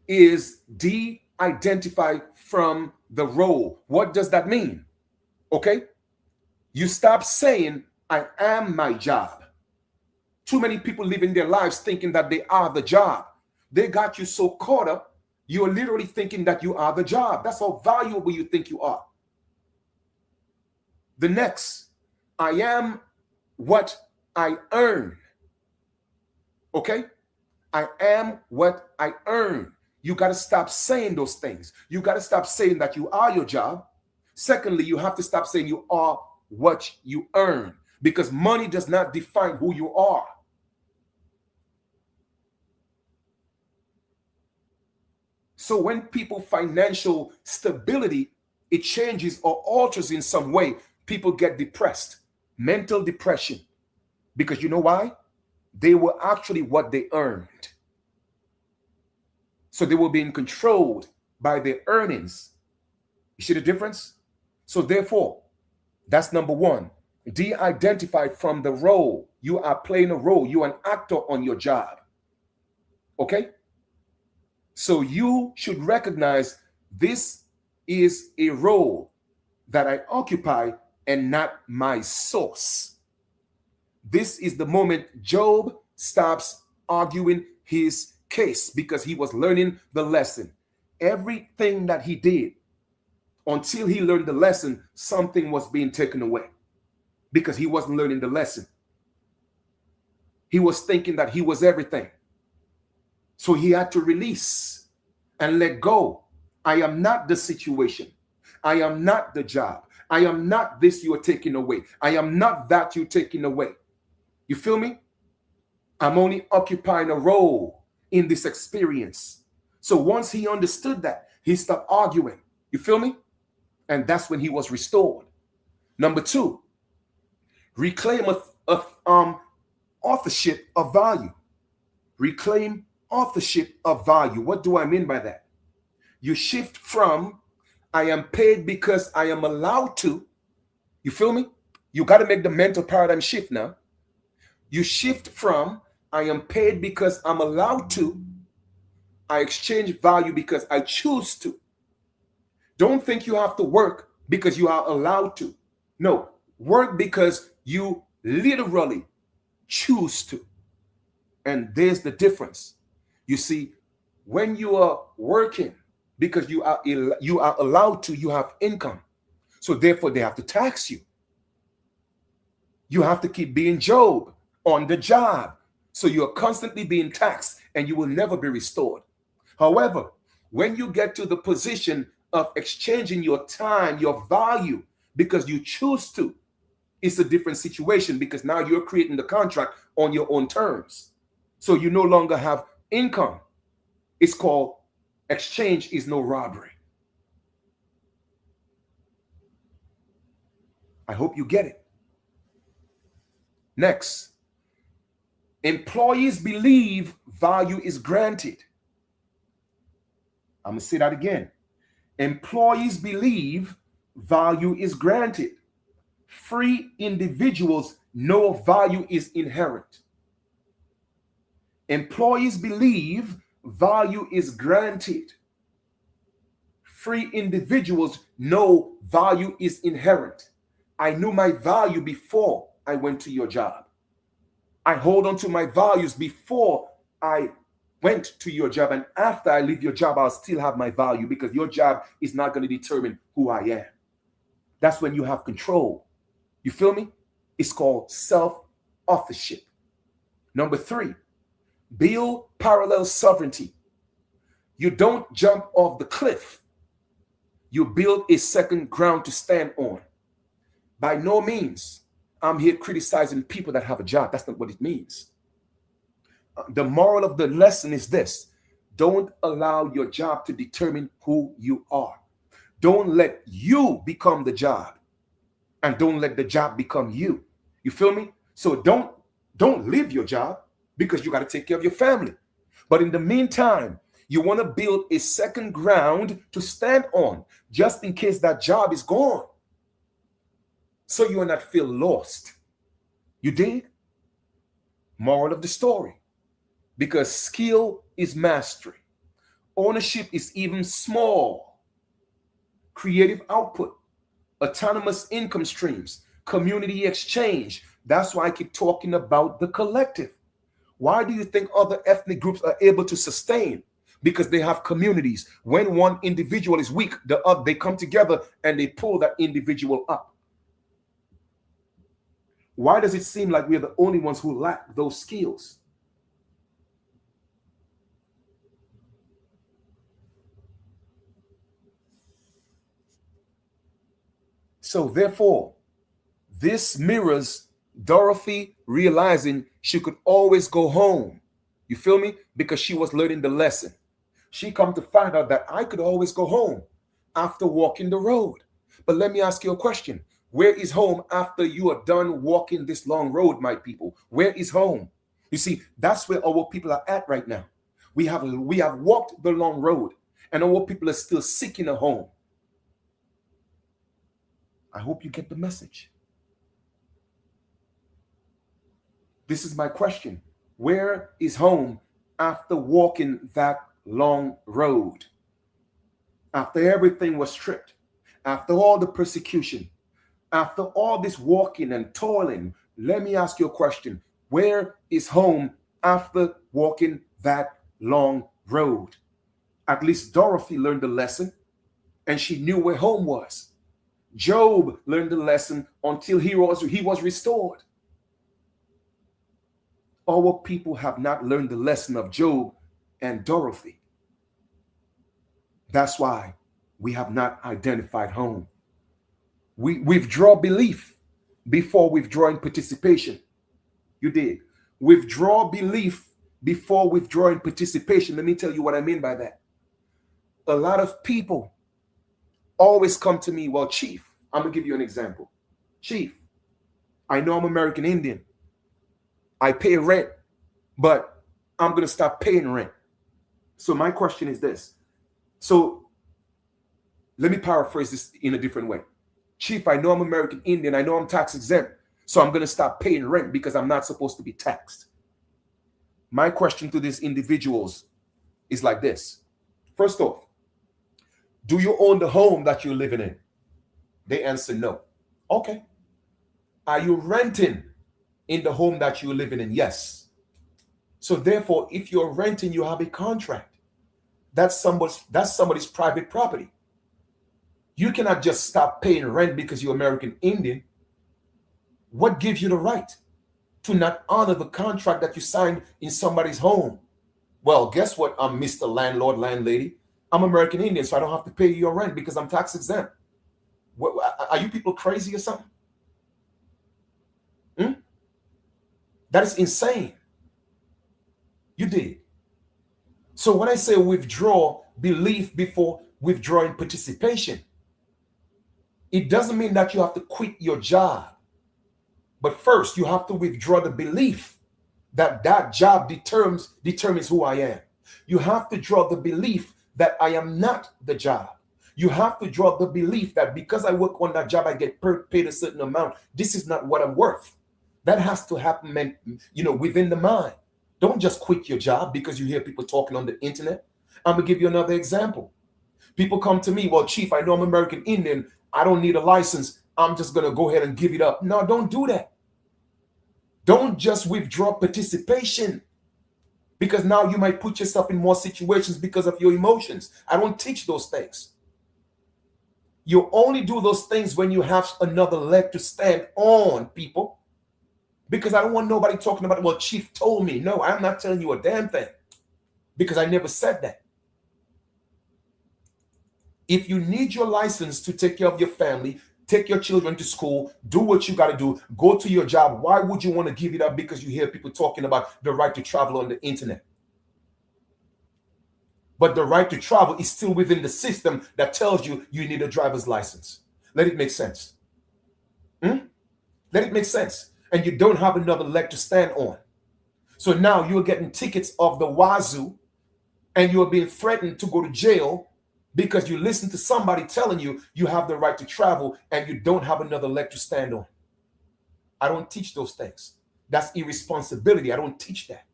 is de-identify from the role. What does that mean? Okay, you stop saying, I am my job. Too many people living their lives thinking that they are the job. They got you so caught up, you're literally thinking that you are the job. That's how valuable you think you are. The next, I am what I earn. Okay? I am what I earn. You got to stop saying those things. You got to stop saying that you are your job. Secondly, you have to stop saying you are what you earn, because money does not define who you are. So when people financial stability, it changes or alters in some way, people get depressed, mental depression, because you know why? They were actually what they earned. So they were being controlled by their earnings. You see the difference? So therefore, that's number 1. De-identify from the role. You are playing a role. You are an actor on your job. Okay? So you should recognize this is a role that I occupy and not my source. This is the moment Job stops arguing his case because he was learning the lesson. Everything that he did until he learned the lesson, something was being taken away because he wasn't learning the lesson. He was thinking that he was everything. So he had to release and let go. I am not the situation. I am not the job. I am not this you are taking away. I am not that you're taking away. You feel me? I'm only occupying a role in this experience. So once he understood that, he stopped arguing. You feel me? And that's when he was restored. Number two, reclaim authorship of value. Reclaim authorship of value. What do I mean by that? You shift from I am paid because I am allowed to. You feel me? You got to make the mental paradigm shift now. You shift from I am paid because I'm allowed to. I exchange value because I choose to. Don't think you have to work because you are allowed to. No, work because you literally choose to. And there's the difference. You see, when you are working because you are allowed to, you have income. So therefore they have to tax you. You have to keep being Job on the job. So you're constantly being taxed and you will never be restored. However, when you get to the position of exchanging your time, your value, because you choose to, it's a different situation because now you're creating the contract on your own terms. So you no longer have income. It's called exchange is no robbery. I hope you get it. Next, employees believe value is granted. I'm going to say that again. Employees believe value is granted. Free individuals know value is inherent. Employees believe value is granted. Free individuals know value is inherent. I knew my value before I went to your job. I hold on to my values before I went to your job, and after I leave your job, I'll still have my value because your job is not going to determine who I am. That's when you have control. You feel me? It's called self-authorship. Number three, build parallel sovereignty. You don't jump off the cliff. You build a second ground to stand on. By no means, I'm here criticizing people that have a job. That's not what it means. The moral of the lesson is this: don't allow your job to determine who you are. Don't let you become the job, and don't let the job become you. You feel me? So don't leave your job because you got to take care of your family. But in the meantime, you want to build a second ground to stand on just in case that job is gone. So you will not feel lost. You dig? Moral of the story. Because skill is mastery. Ownership is even small. Creative output. Autonomous income streams. Community exchange. That's why I keep talking about the collective. Why do you think other ethnic groups are able to sustain? Because they have communities. When one individual is weak, they come together and they pull that individual up. Why does it seem like we're the only ones who lack those skills? So therefore, this mirrors Dorothy realizing she could always go home. You feel me? Because she was learning the lesson. She come to find out that I could always go home after walking the road. But let me ask you a question. Where is home after you are done walking this long road, my people? Where is home? You see, that's where our people are at right now. We have walked the long road, and our people are still seeking a home. I hope you get the message. This is my question. Where is home after walking that long road? After everything was stripped, after all the persecution, after all this walking and toiling, Let me ask you a question. Where is home after walking that long road? At least Dorothy learned the lesson and she knew where home was. Job learned the lesson until he was restored. Our people have not learned the lesson of Job and Dorothy. That's why we have not identified home. We withdraw belief before withdrawing participation. You did. Withdraw belief before withdrawing participation. Let me tell you what I mean by that. A lot of people always come to me, well, Chief, I'm going to give you an example. Chief, I know I'm American Indian. I pay rent, but I'm going to stop paying rent. So my question is this. So let me paraphrase this in a different way. Chief, I know I'm American Indian. I know I'm tax exempt. So I'm going to stop paying rent because I'm not supposed to be taxed. My question to these individuals is like this. First off, do you own the home that you're living in? They answer no. Okay. Are you renting in the home that you're living in? Yes. So therefore, if you're renting, you have a contract. That's somebody's private property. You cannot just stop paying rent because you're American Indian. What gives you the right to not honor the contract that you signed in somebody's home? Well, guess what? I'm Mr. Landlord, landlady. I'm American Indian, so I don't have to pay your rent because I'm tax exempt. What, are you people crazy or something? That is insane. You did. So when I say withdraw belief before withdrawing participation, it doesn't mean that you have to quit your job. But first, you have to withdraw the belief that that job determines who I am. You have to draw the belief that I am not the job. You have to draw the belief that because I work on that job, I get paid a certain amount. This is not what I'm worth. That has to happen, within the mind. Don't just quit your job because you hear people talking on the internet. I'm going to give you another example. People come to me, well, Chief, I know I'm American Indian. I don't need a license. I'm just going to go ahead and give it up. No, don't do that. Don't just withdraw participation because now you might put yourself in more situations because of your emotions. I don't teach those things. You only do those things when you have another leg to stand on, people. Because I don't want nobody talking about, well, Chief told me. No, I'm not telling you a damn thing because I never said that. If you need your license to take care of your family, take your children to school, do what you got to do, go to your job, why would you want to give it up because you hear people talking about the right to travel on the internet? But the right to travel is still within the system that tells you you need a driver's license. Let it make sense. Let it make sense. And you don't have another leg to stand on. So now you're getting tickets of the wazoo and you're being threatened to go to jail because you listen to somebody telling you you have the right to travel and you don't have another leg to stand on. I don't teach those things. That's irresponsibility. I don't teach that.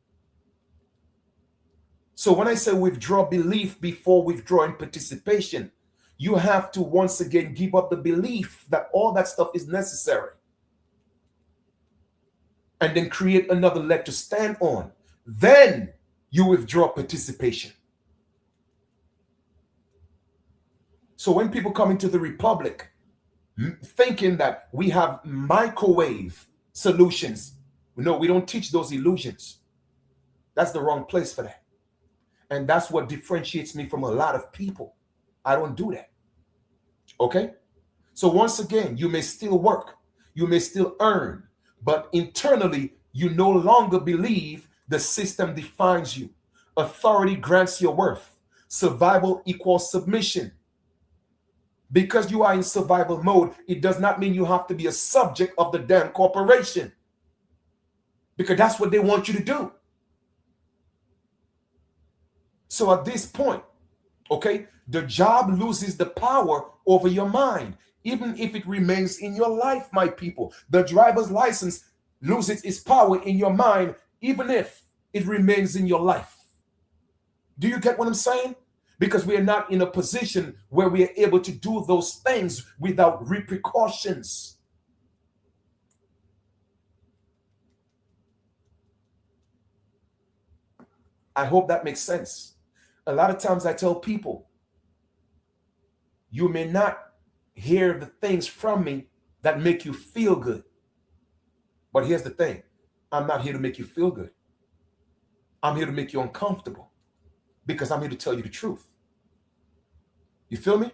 So when I say withdraw belief before withdrawing participation, you have to once again give up the belief that all that stuff is necessary. And then create another leg to stand on. Then you withdraw participation. So when people come into the Republic thinking that we have microwave solutions, no, we don't teach those illusions. That's the wrong place for that. And that's what differentiates me from a lot of people. I don't do that. Okay? So once again, you may still work. You may still earn. But internally, you no longer believe the system defines you. Authority grants your worth. Survival equals submission. Because you are in survival mode, it does not mean you have to be a subject of the damn corporation. Because that's what they want you to do. So at this point, okay, the job loses the power over your mind. Even if it remains in your life, my people, the driver's license loses its power in your mind, even if it remains in your life. Do you get what I'm saying? Because we are not in a position where we are able to do those things without repercussions. I hope that makes sense. A lot of times I tell people, you may not hear the things from me that make you feel good. But here's the thing, I'm not here to make you feel good. I'm here to make you uncomfortable because I'm here to tell you the truth. You feel me?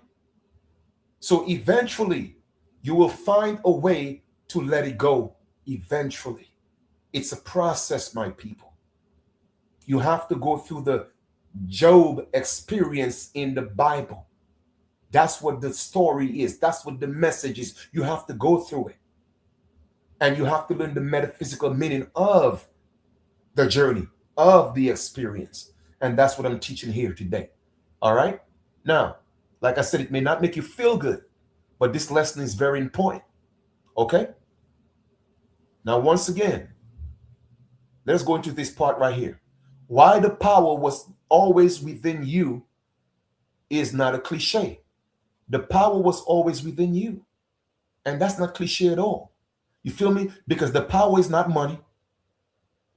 So eventually, you will find a way to let it go. Eventually. It's a process, my people. You have to go through the Job experience in the Bible. That's what the story is. That's what the message is. You have to go through it. And you have to learn the metaphysical meaning of the journey, of the experience. And that's what I'm teaching here today. All right? Now, like I said, it may not make you feel good, but this lesson is very important. Okay? Now, once again, let's go into this part right here. Why the power was always within you is not a cliche. The power was always within you. And that's not cliche at all. You feel me? Because the power is not money.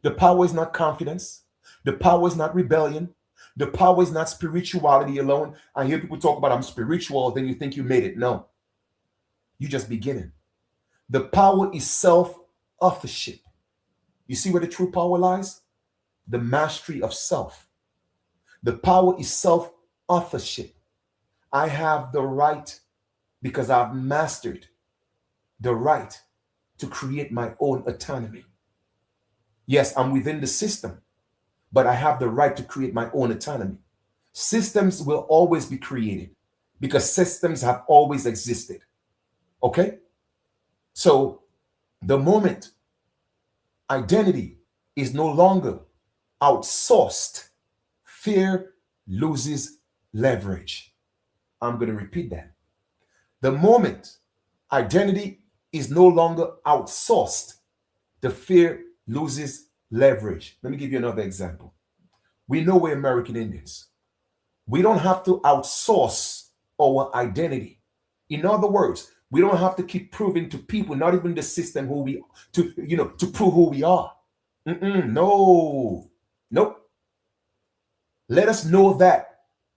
The power is not confidence. The power is not rebellion. The power is not spirituality alone. I hear people talk about I'm spiritual, then you think you made it. No. You just beginning. The power is self-authorship. You see where the true power lies? The mastery of self. The power is self-authorship. I have the right, because I've mastered the right to create my own autonomy. Yes, I'm within the system, but I have the right to create my own autonomy. Systems will always be created because systems have always existed. Okay? So the moment identity is no longer outsourced, fear loses leverage. I'm going to repeat that. The moment identity is no longer outsourced, the fear loses leverage. Let me give you another example. We know we're American Indians. We don't have to outsource our identity. In other words, we don't have to keep proving to people, not even the system, who we to prove who we are. No, nope. Let us know that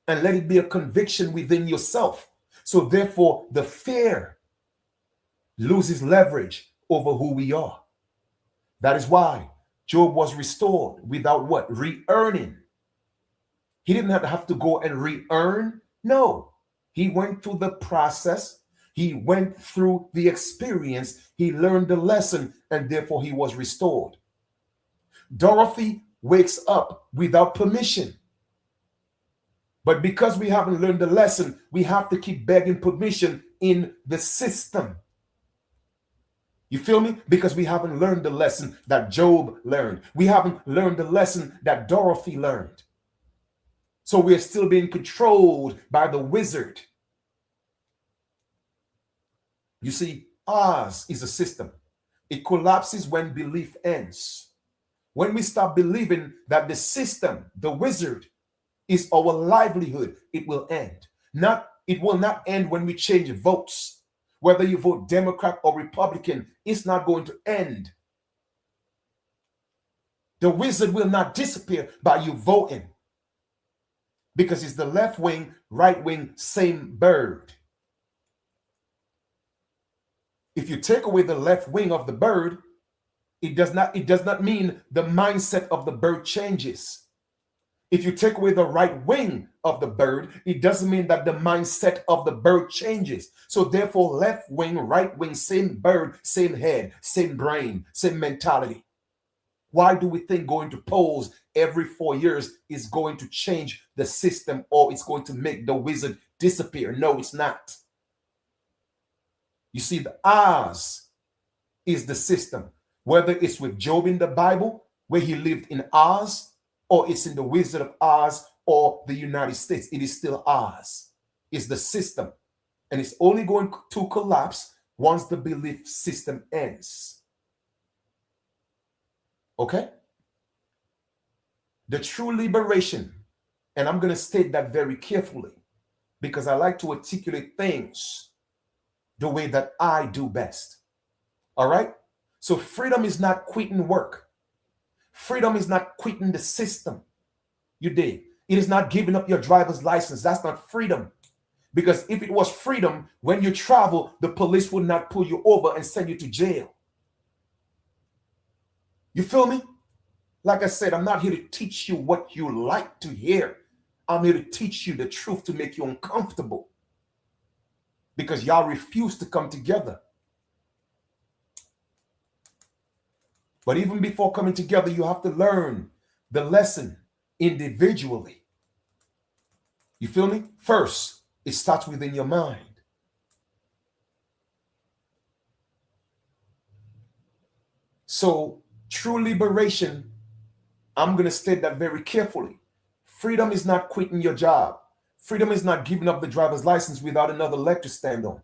and let it be a conviction within yourself. So therefore, the fear loses leverage over who we are. That is why Job was restored without what? Re-earning. He didn't have to go and re-earn. No. He went through the process. He went through the experience. He learned the lesson, and therefore he was restored. Dorothy wakes up without permission. But because we haven't learned the lesson, we have to keep begging permission in the system. You feel me? Because we haven't learned the lesson that Job learned. We haven't learned the lesson that Dorothy learned. So we're still being controlled by the wizard. You see, ours is a system. It collapses when belief ends. When we stop believing that the system, the wizard, is our livelihood, it will end. It will not end when we change votes. Whether you vote Democrat or Republican, it's not going to end. The wizard will not disappear by you voting, because it's the left wing, right wing, same bird. If you take away the left wing of the bird, it does not mean the mindset of the bird changes. If you take away the right wing of the bird, it doesn't mean that the mindset of the bird changes. So therefore, left wing, right wing, same bird, same head, same brain, same mentality. Why do we think going to polls every 4 years is going to change the system, or it's going to make the wizard disappear? No, it's not. You see, the ours is the system. Whether it's with Job in the Bible, where he lived in Oz, or it's in the Wizard of Oz or the United States, it is still ours. It's the system. And it's only going to collapse once the belief system ends. Okay? The true liberation, and I'm going to state that very carefully because I like to articulate things the way that I do best. All right? So freedom is not quitting work. Freedom is not quitting the system. You dig? It is not giving up your driver's license. That's not freedom. Because if it was freedom, when you travel, the police would not pull you over and send you to jail. You feel me? Like I said, I'm not here to teach you what you like to hear. I'm here to teach you the truth to make you uncomfortable. Because y'all refuse to come together. But even before coming together, you have to learn the lesson individually. You feel me? First, it starts within your mind. So, true liberation, I'm going to state that very carefully. Freedom is not quitting your job. Freedom is not giving up the driver's license without another leg to stand on.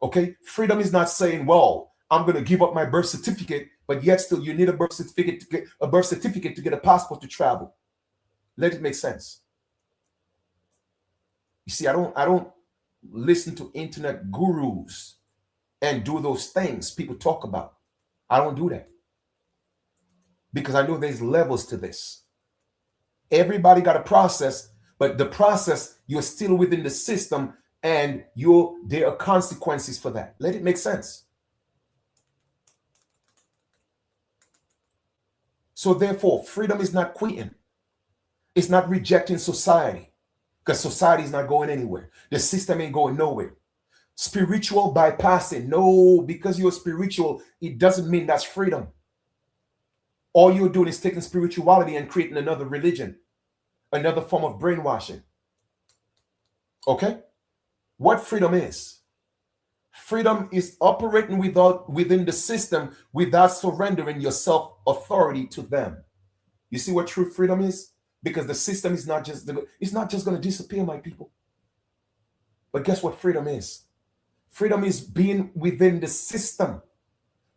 Okay? Freedom is not saying, well, I'm going to give up my birth certificate, but yet still you need a birth certificate to get a passport to travel. Let it make sense. You see, I don't listen to internet gurus and do those things people talk about. I don't do that. Because I know there's levels to this. Everybody got a process, but the process, you're still within the system and there are consequences for that. Let it make sense. So therefore, freedom is not quitting. It's not rejecting society, because society is not going anywhere. The system ain't going nowhere. Spiritual bypassing. No, because you're spiritual, it doesn't mean that's freedom. All you're doing is taking spirituality and creating another religion, another form of brainwashing. Okay? What freedom is? Freedom is operating within the system without surrendering your self-authority to them. You see what true freedom is? Because the system is not just going to disappear, my people. But guess what freedom is? Freedom is being within the system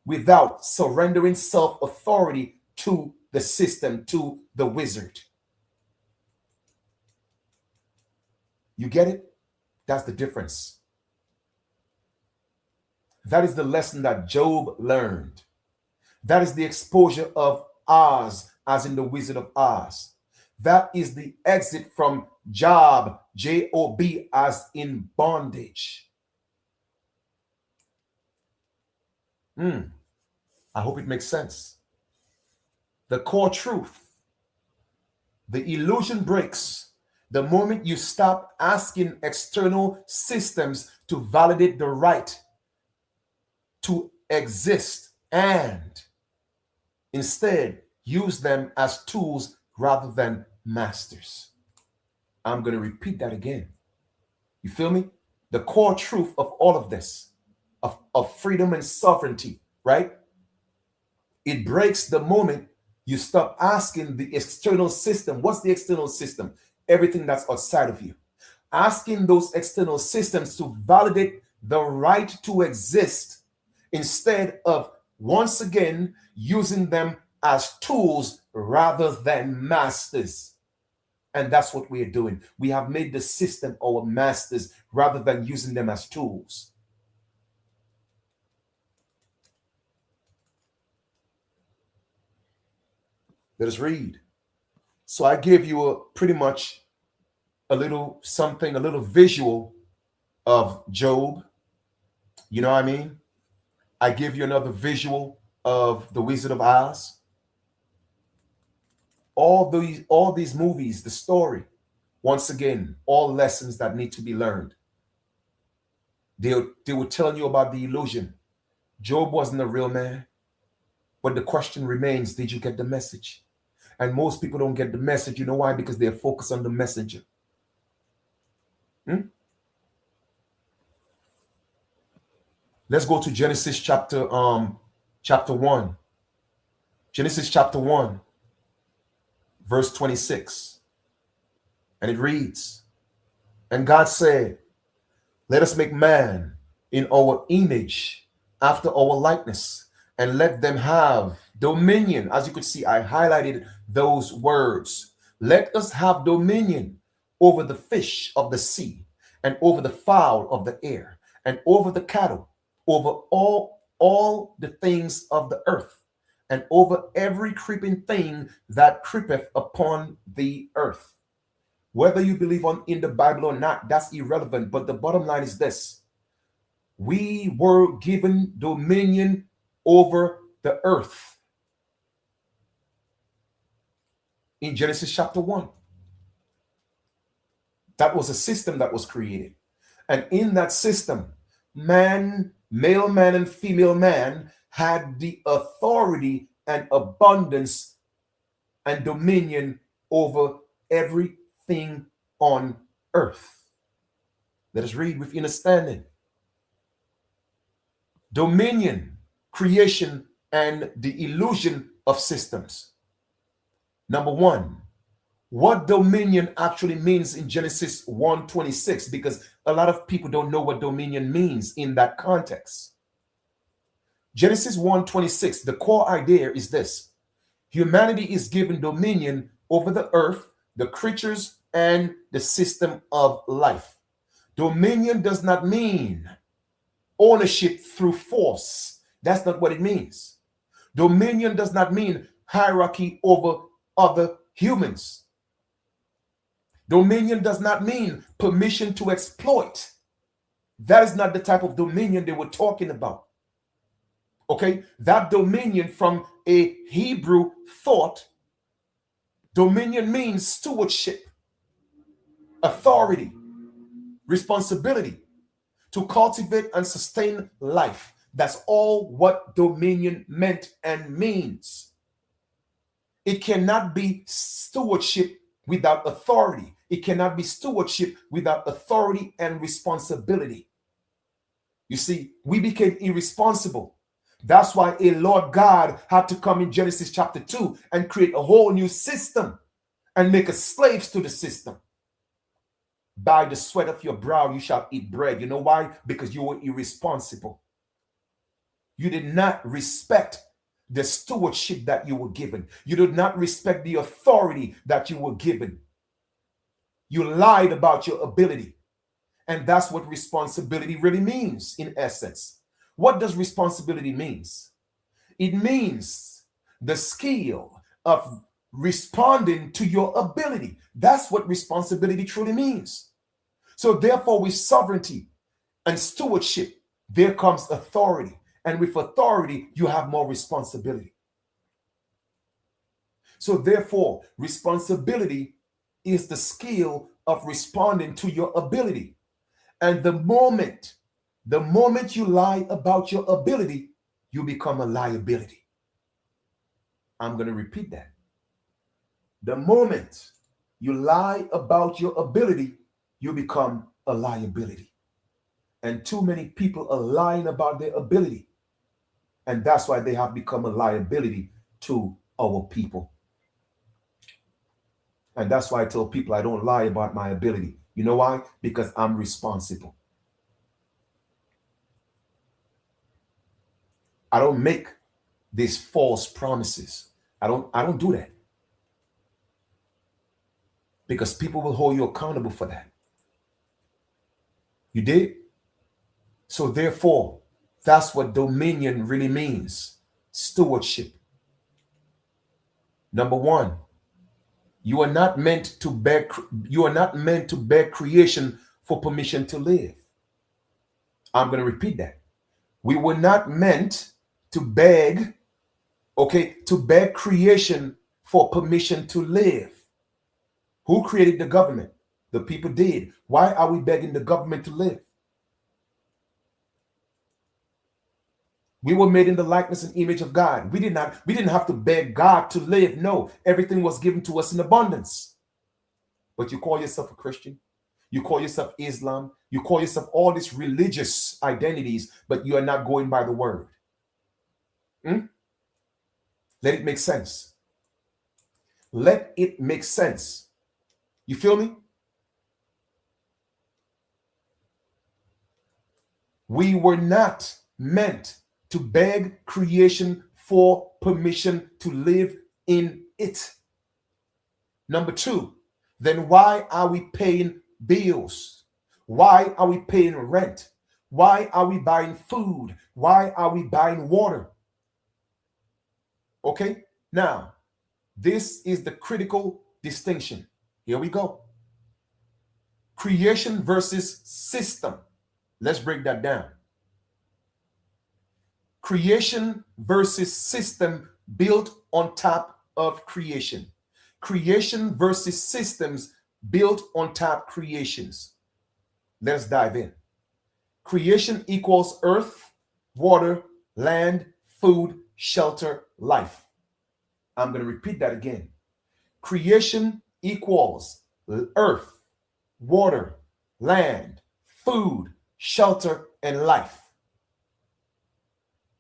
without surrendering self-authority to the system, to the wizard. You get it? That's the difference. That is the lesson that Job learned. That is the exposure of Oz, as in the Wizard of Oz. That is the exit from Job, Job, as in bondage. I hope it makes sense. The core truth. The illusion breaks the moment you stop asking external systems to validate the right to exist and instead use them as tools rather than masters. I'm going to repeat that again. You feel me? The core truth of all of this, of freedom and sovereignty, right? It breaks the moment you stop asking the external system. What's the external system? Everything that's outside of you. Asking those external systems to validate the right to exist instead of, once again, using them as tools rather than masters. And that's what we are doing. We have made the system our masters rather than using them as tools. Let us read. So I gave you pretty much a little something, a little visual of Job. You know what I mean? I give you another visual of the Wizard of Oz. All these movies, the story, once again, all lessons that need to be learned. They were telling you about the illusion. Job wasn't a real man. But the question remains, did you get the message? And most people don't get the message. You know why? Because they're focused on the messenger. Let's go to Genesis chapter 1. Genesis chapter 1, verse 26. And it reads, and God said, let us make man in our image, after our likeness, and let them have dominion. As you could see, I highlighted those words. Let us have dominion over the fish of the sea, and over the fowl of the air, and over the cattle, over all the things of the earth, and over every creeping thing that creepeth upon the earth. Whether you believe in the Bible or not, that's irrelevant. But the bottom line is this: we were given dominion over the earth in Genesis chapter 1. That was a system that was created. And in that system, man, male man and female man, had the authority and abundance and dominion over everything on earth. Let us read with understanding. Dominion, creation, and the illusion of systems. Number one, what dominion actually means in Genesis 1:26, because a lot of people don't know what dominion means in that context. Genesis 1:26, the core idea is this: humanity is given dominion over the earth, the creatures, and the system of life. Dominion does not mean ownership through force. That's not what it means. Dominion does not mean hierarchy over other humans. Dominion does not mean permission to exploit. That is not the type of dominion they were talking about. Okay, that dominion from a Hebrew thought, dominion means stewardship, authority, responsibility to cultivate and sustain life. That's all what dominion meant and means. It cannot be stewardship without authority. It cannot be stewardship without authority and responsibility. You see, we became irresponsible. That's why a Lord God had to come in Genesis chapter 2 and create a whole new system and make us slaves to the system. By the sweat of your brow you shall eat bread. You know why? Because you were irresponsible. You did not respect the stewardship that you were given. You did not respect the authority that you were given. You lied about your ability. And that's what responsibility really means in essence. What does responsibility means? It means the skill of responding to your ability. That's what responsibility truly means. So therefore, with sovereignty and stewardship, there comes authority. And with authority, you have more responsibility. So therefore, responsibility is the skill of responding to your ability. And the moment you lie about your ability, you become a liability. I'm going to repeat that. The moment you lie about your ability, you become a liability. And too many people are lying about their ability. And that's why they have become a liability to our people. And that's why I tell people I don't lie about my ability. You know why? Because I'm responsible. I don't make these false promises. I don't do that. Because people will hold you accountable for that. You did? So therefore, that's what dominion really means. Stewardship. Number one, you are not meant to beg creation for permission to live. I'm going to repeat that. We were not meant to beg creation for permission to live. Who created the government? The people did. Why are we begging the government to live? We were made in the likeness and image of God. We didn't have to beg God to live. No, everything was given to us in abundance. But you call yourself a Christian. You call yourself Islam. You call yourself all these religious identities, but you are not going by the word. Let it make sense. Let it make sense. You feel me? We were not meant to beg creation for permission to live in it. Number two, then why are we paying bills? Why are we paying rent? Why are we buying food? Why are we buying water? Okay? Now, this is the critical distinction. Here we go. Creation versus system. Let's break that down. Creation versus system built on top of creation. Creation versus systems built on top creations. Let's dive in. Creation equals earth, water, land, food, shelter, life. I'm going to repeat that again. Creation equals earth, water, land, food, shelter, and life.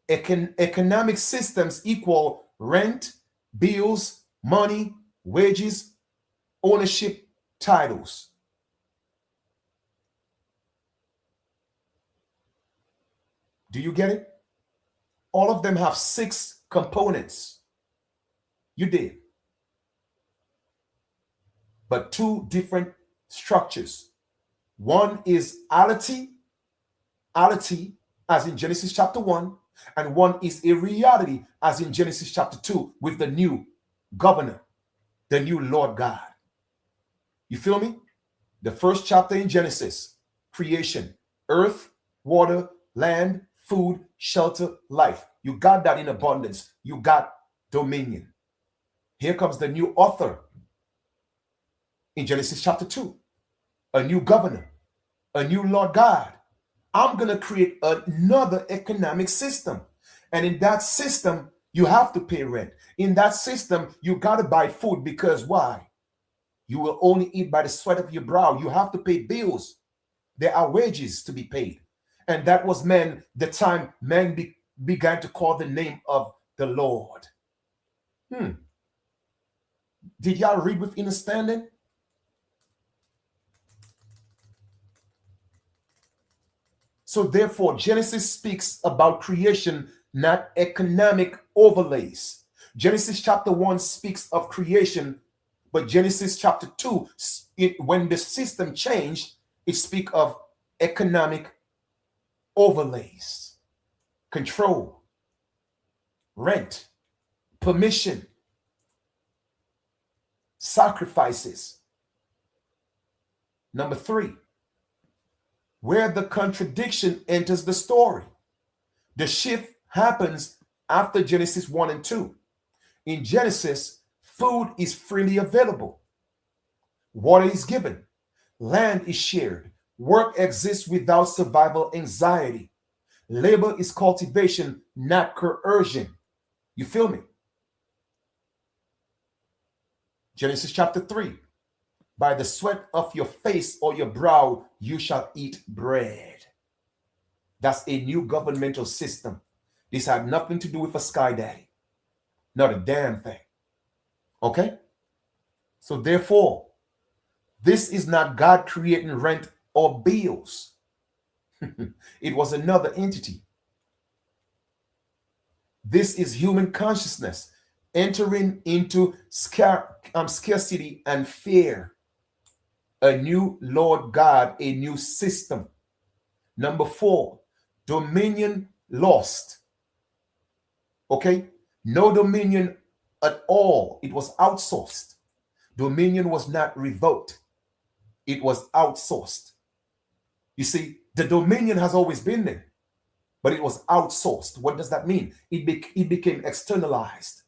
Economic systems equal rent, bills, money, wages, ownership, titles. Do you get it? All of them have 6 components. You did. But 2 different structures. One is ality as in Genesis chapter 1, and one is a reality as in Genesis chapter 2 with the new governor, the new Lord God. You feel me? The first chapter in Genesis, creation, earth, water, land, food, shelter, life. You got that in abundance. You got dominion. Here comes the new author in Genesis chapter 2. A new governor, a new Lord God. I'm going to create another economic system. And in that system, you have to pay rent. In that system, you got to buy food because why? You will only eat by the sweat of your brow. You have to pay bills. There are wages to be paid. And that was the time men began to call the name of the Lord. Did y'all read with understanding? So therefore, Genesis speaks about creation, not economic overlays. Genesis chapter 1 speaks of creation, but Genesis chapter 2, when the system changed, it speaks of economic overlays, control, rent, permission, sacrifices. Number 3, where the contradiction enters the story. The shift happens after Genesis 1 and 2. In Genesis, food is freely available. Water is given. Land is shared. Work exists without survival anxiety. Labor is cultivation, not coercion. You feel me? Genesis chapter 3. By the sweat of your face or your brow, you shall eat bread. That's a new governmental system. This had nothing to do with a sky daddy. Not a damn thing. Okay? So therefore, this is not God creating rent or bills. It was another entity. This is human consciousness entering into scarcity and fear. A new Lord God, a new system. Number 4, dominion lost. Okay? No dominion at all. It was outsourced. Dominion was not revoked. It was outsourced. You see, the dominion has always been there, but it was outsourced. What does that mean? It became externalized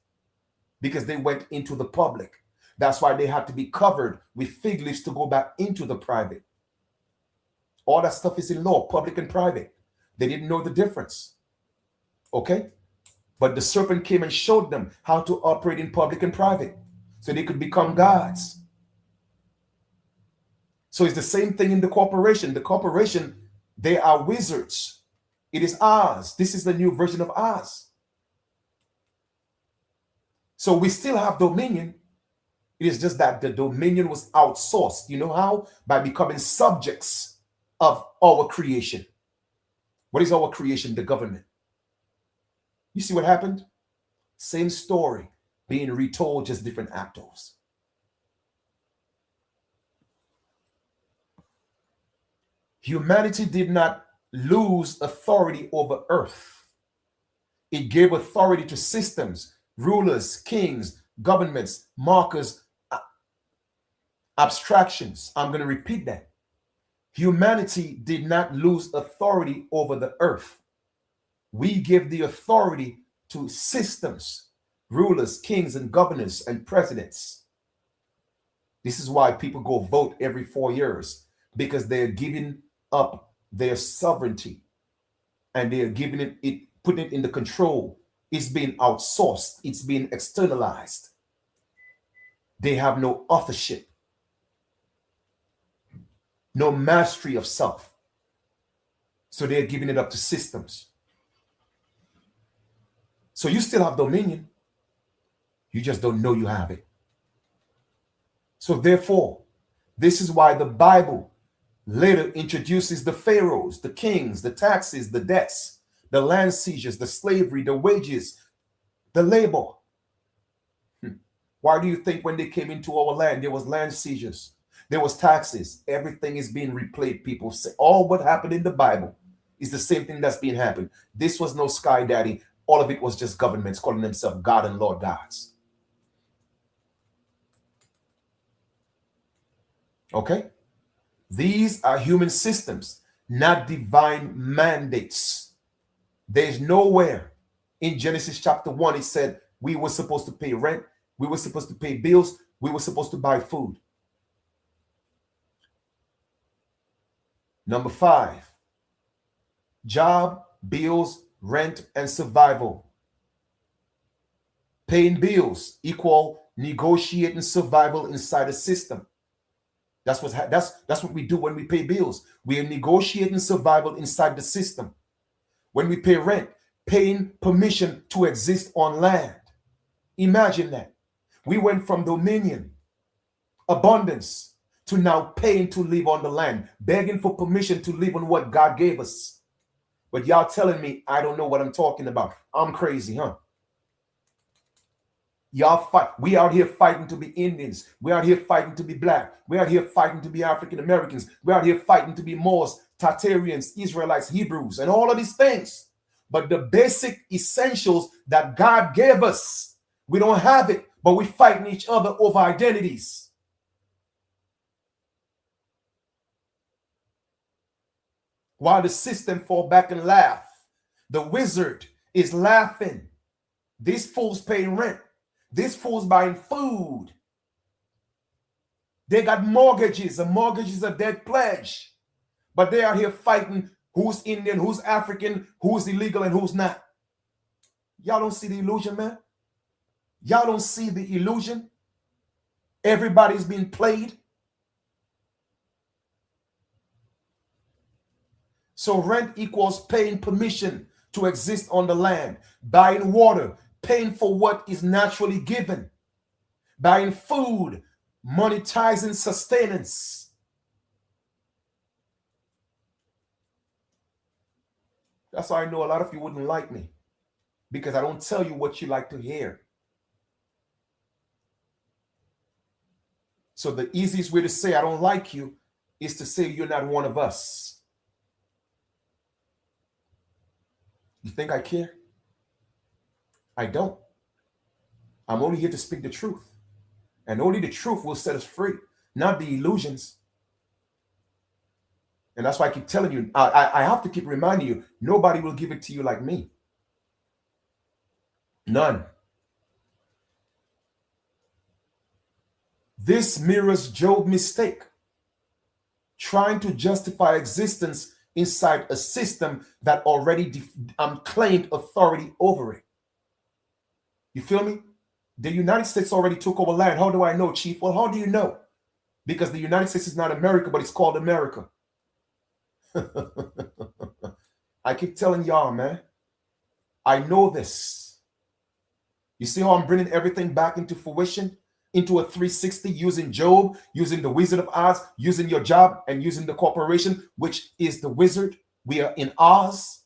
because they went into the public. That's why they had to be covered with fig leaves to go back into the private. All that stuff is in law, public and private. They didn't know the difference. Okay? But the serpent came and showed them how to operate in public and private so they could become gods. So it's the same thing in the corporation. The corporation, they are wizards. It is Oz. This is the new version of Oz. So we still have dominion. It is just that the dominion was outsourced. You know how? By becoming subjects of our creation. What is our creation? The government. You see what happened? Same story being retold, just different actors. Humanity did not lose authority over earth. It gave authority to systems Rulers, kings, governments, markers, abstractions. I'm going to repeat that. Humanity did not lose authority over the earth. We give the authority to systems, rulers, kings, and governors, and presidents. This is why people go vote every 4 years, because they're giving up their sovereignty and they're giving it, putting it in the control. It's being outsourced. It's being externalized. They have no authorship, no mastery of self. So they're giving it up to systems. So you still have dominion. You just don't know you have it. So therefore, this is why the Bible later introduces the pharaohs, the kings, the taxes, the debts, the land seizures, the slavery, the wages, the labor. Why do you think when they came into our land, there was land seizures, there was taxes, everything is being replayed? People say all what happened in the Bible is the same thing that's being happened. This was no sky daddy. All of it was just governments calling themselves God and Lord gods. Okay? These are human systems, not divine mandates. There's nowhere in Genesis chapter 1 it said we were supposed to pay rent, we were supposed to pay bills, we were supposed to buy food. Number 5, job, bills, rent, and survival. Paying bills equal negotiating survival inside a system. That's what we do when we pay bills. We are negotiating survival inside the system. When we pay rent, paying permission to exist on land. Imagine that. We went from dominion, abundance, to now paying to live on the land, begging for permission to live on what God gave us. But y'all telling me I don't know what I'm talking about. I'm crazy, huh? Y'all fight. We out here fighting to be Indians. We out here fighting to be black. We out here fighting to be African Americans. We out here fighting to be Moors, Tartarians, Israelites, Hebrews, and all of these things. But the basic essentials that God gave us, we don't have it, but we fighting each other over identities. While the system fall back and laugh. The wizard is laughing. These fools paying rent. These fools buying food. They got mortgages. A mortgage is a dead pledge. But they are here fighting who's Indian, who's African, who's illegal, and who's not. Y'all don't see the illusion, man? Y'all don't see the illusion? Everybody's being played. So rent equals paying permission to exist on the land, buying water, paying for what is naturally given, buying food, monetizing sustenance. That's why I know a lot of you wouldn't like me, because I don't tell you what you like to hear. So the easiest way to say I don't like you is to say you're not one of us. You think I care? I don't. I'm only here to speak the truth. And only the truth will set us free, not the illusions. And that's why I keep telling you, I have to keep reminding you, nobody will give it to you like me. None. This mirrors Job's mistake, trying to justify existence inside a system that already claimed authority over it. You feel me? The United States already took over land. How do I know, Chief? Well, how do you know? Because the United States is not America, but it's called America. I keep telling y'all, man, I know this. You see how I'm bringing everything back into fruition, into a 360, using Job, using the Wizard of Oz, using your job, and using the corporation, which is the wizard. We are in Oz.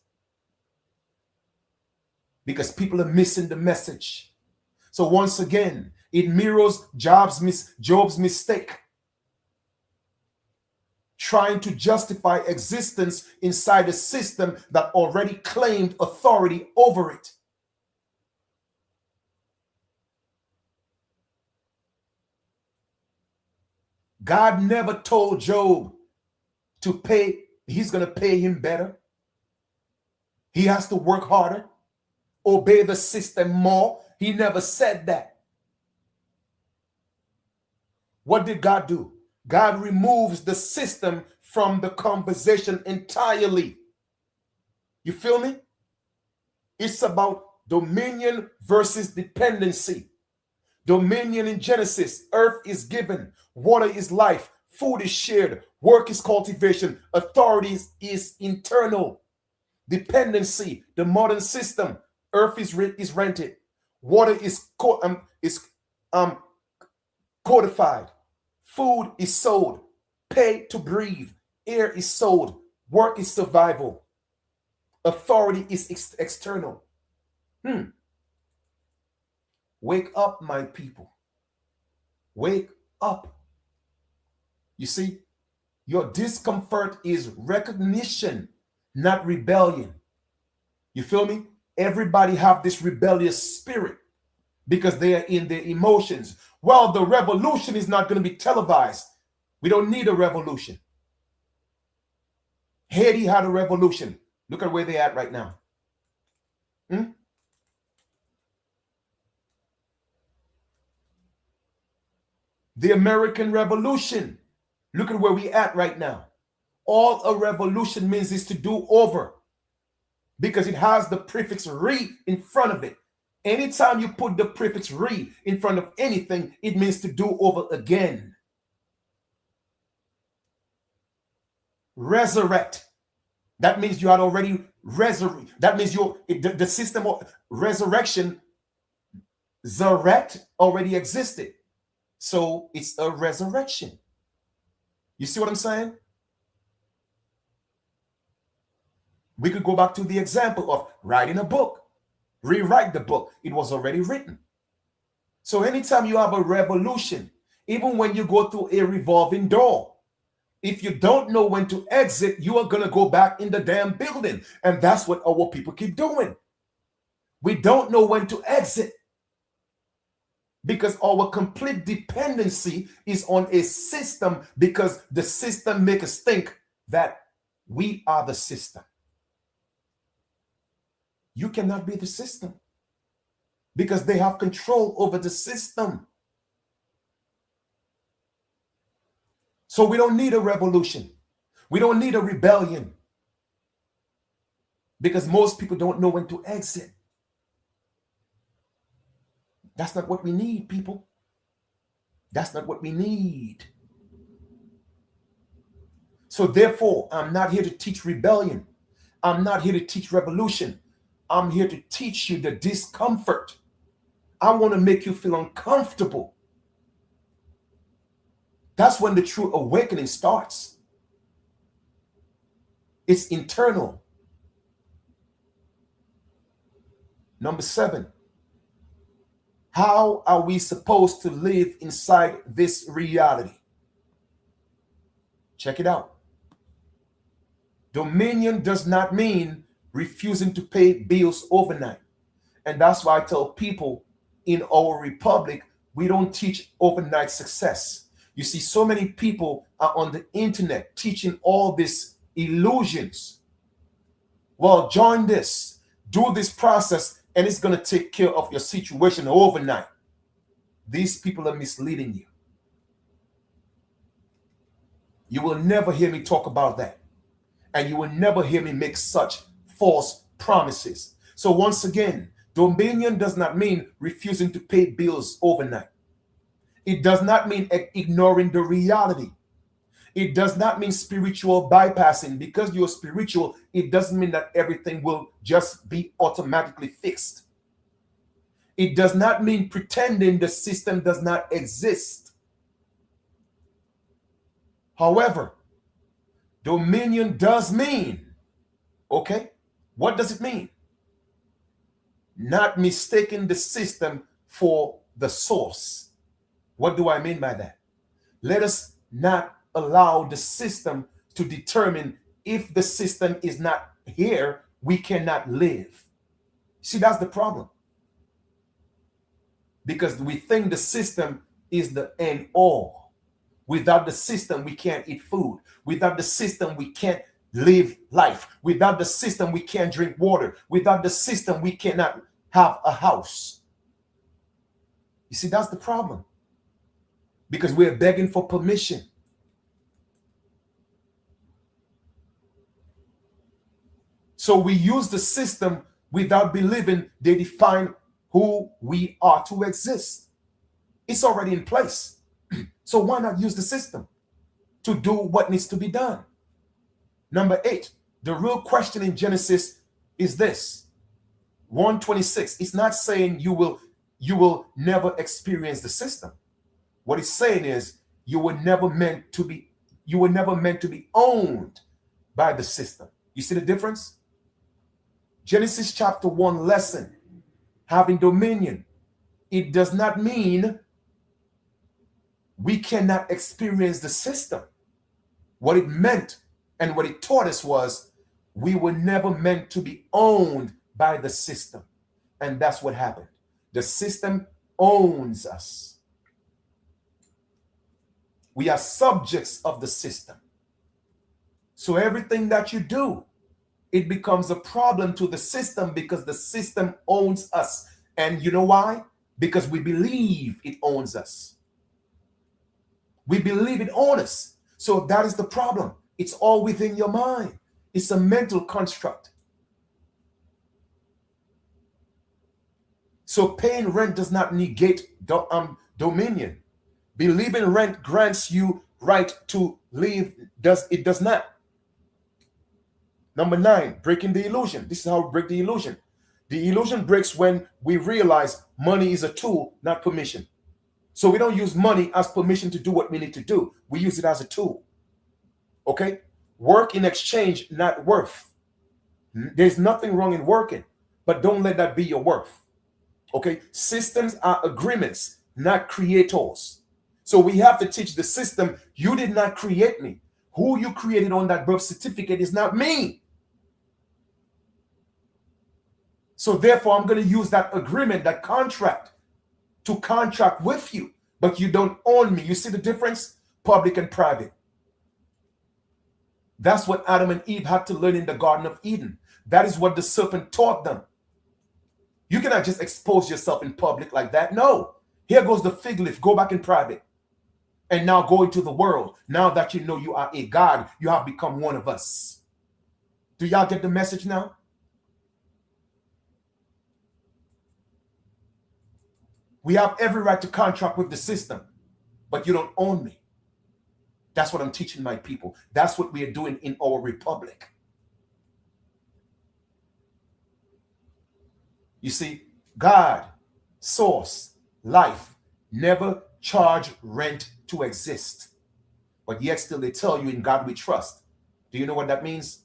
Because people are missing the message. So once again, it mirrors Job's mistake, trying to justify existence inside a system that already claimed authority over it. God never told Job to pay, he's going to pay him better. He has to work harder, obey the system more. He never said that. What did God do? God removes the system from the conversation entirely. You feel me? It's about dominion versus dependency. Dominion in Genesis, earth is given, water is life, food is shared, work is cultivation, authority is internal. Dependency, the modern system, earth is rented, water is codified, food is sold, pay to breathe, air is sold, work is survival, authority is external. Wake up, my people. Wake up. You see, your discomfort is recognition, not rebellion. You feel me? Everybody have this rebellious spirit because they are in their emotions. Well, the revolution is not going to be televised. We don't need a revolution. Haiti had a revolution. Look at where they're at right now. The American Revolution. Look at where we at right now. All a revolution means is to do over, because it has the prefix re in front of it. Anytime you put the prefix re in front of anything, it means to do over again. Resurrect. That means you had already resurrected. That means the system of resurrection, Zaret, already existed. So it's a resurrection. You see what I'm saying? We could go back to the example of writing a book. Rewrite the book. It was already written. So anytime you have a revolution, even when you go through a revolving door, if you don't know when to exit, you are going to go back in the damn building. And that's what our people keep doing. We don't know when to exit, because our complete dependency is on a system, because the system makes us think that we are the system. You cannot be the system, because they have control over the system. So we don't need a revolution. We don't need a rebellion, because most people don't know when to exit. That's not what we need, people. That's not what we need. So therefore, I'm not here to teach rebellion. I'm not here to teach revolution. I'm here to teach you the discomfort. I want to make you feel uncomfortable. That's when the true awakening starts. It's internal. Number 7. How are we supposed to live inside this reality? Check it out. Dominion does not mean refusing to pay bills overnight. And that's why I tell people in our republic, we don't teach overnight success. You see, so many people are on the internet teaching all these illusions. Well, join this, do this process, and it's going to take care of your situation overnight. These people are misleading you. You will never hear me talk about that. And you will never hear me make such false promises. So once again, dominion does not mean refusing to pay bills overnight. It does not mean ignoring the reality. It does not mean spiritual bypassing. Because you're spiritual, it doesn't mean that everything will just be automatically fixed. It does not mean pretending the system does not exist. However, dominion does mean, okay, what does it mean? Not mistaking the system for the source. What do I mean by that? Let us not allow the system to determine if the system is not here, we cannot live. See, that's the problem. Because we think the system is the end all. Without the system, we can't eat food. Without the system, we can't live life. Without the system, we can't drink water. Without the system, we cannot have a house. You see, that's the problem. Because we're begging for permission. So we use the system without believing they define who we are to exist. It's already in place. So why not use the system to do what needs to be done? Number 8, the real question in Genesis is this. 1:26. It's not saying you will never experience the system. What it's saying is you were never meant to be owned by the system. You see the difference? Genesis chapter 1 lesson, having dominion. It does not mean we cannot experience the system. What it meant and what it taught us was we were never meant to be owned by the system. And that's what happened. The system owns us. We are subjects of the system. So everything that you do, it becomes a problem to the system because the system owns us. And you know why? Because we believe it owns us. We believe it owns us. So that is the problem. It's all within your mind. It's a mental construct. So paying rent does not negate dominion. Believing rent grants you right to live. It does not. Number 9, breaking the illusion. This is how we break the illusion. The illusion breaks when we realize money is a tool, not permission. So we don't use money as permission to do what we need to do. We use it as a tool. Okay? Work in exchange, not worth. There's nothing wrong in working, but don't let that be your worth. Okay? Systems are agreements, not creators. So we have to teach the system, you did not create me. Who you created on that birth certificate is not me. So therefore, I'm going to use that agreement, that contract, to contract with you, but you don't own me. You see the difference? Public and private. That's what Adam and Eve had to learn in the Garden of Eden. That is what the serpent taught them. You cannot just expose yourself in public like that. No. Here goes the fig leaf. Go back in private. And now go into the world. Now that you know you are a God, you have become one of us. Do y'all get the message now? We have every right to contract with the system, but you don't own me. That's what I'm teaching my people. That's what we are doing in our republic. You see, God, source, life, never charge rent to exist. But yet still they tell you in God we trust. Do you know what that means?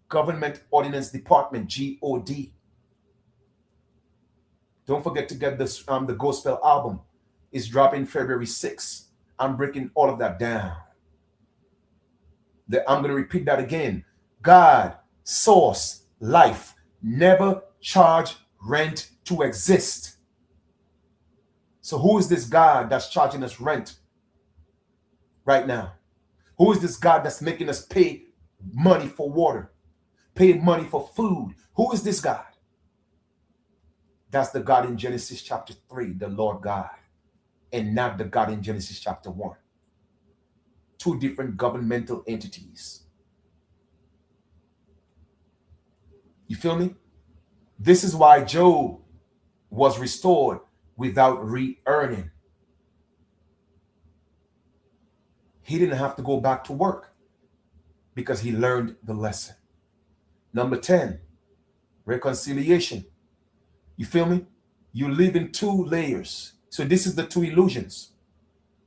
Government Ordinance Department, GOD. Don't forget to get this, the Gospel album. It's dropping February 6th. I'm breaking all of that down. I'm going to repeat that again. God, source, life, never charge rent to exist. So who is this God that's charging us rent right now? Who is this God that's making us pay money for water, pay money for food? Who is this God? That's the God in Genesis chapter 3, the Lord God, and not the God in Genesis chapter 1. Two different governmental entities. You feel me? This is why Job was restored without re-earning. He didn't have to go back to work because he learned the lesson. Number 10, reconciliation. You feel me? You live in 2 layers. So this is the 2 illusions.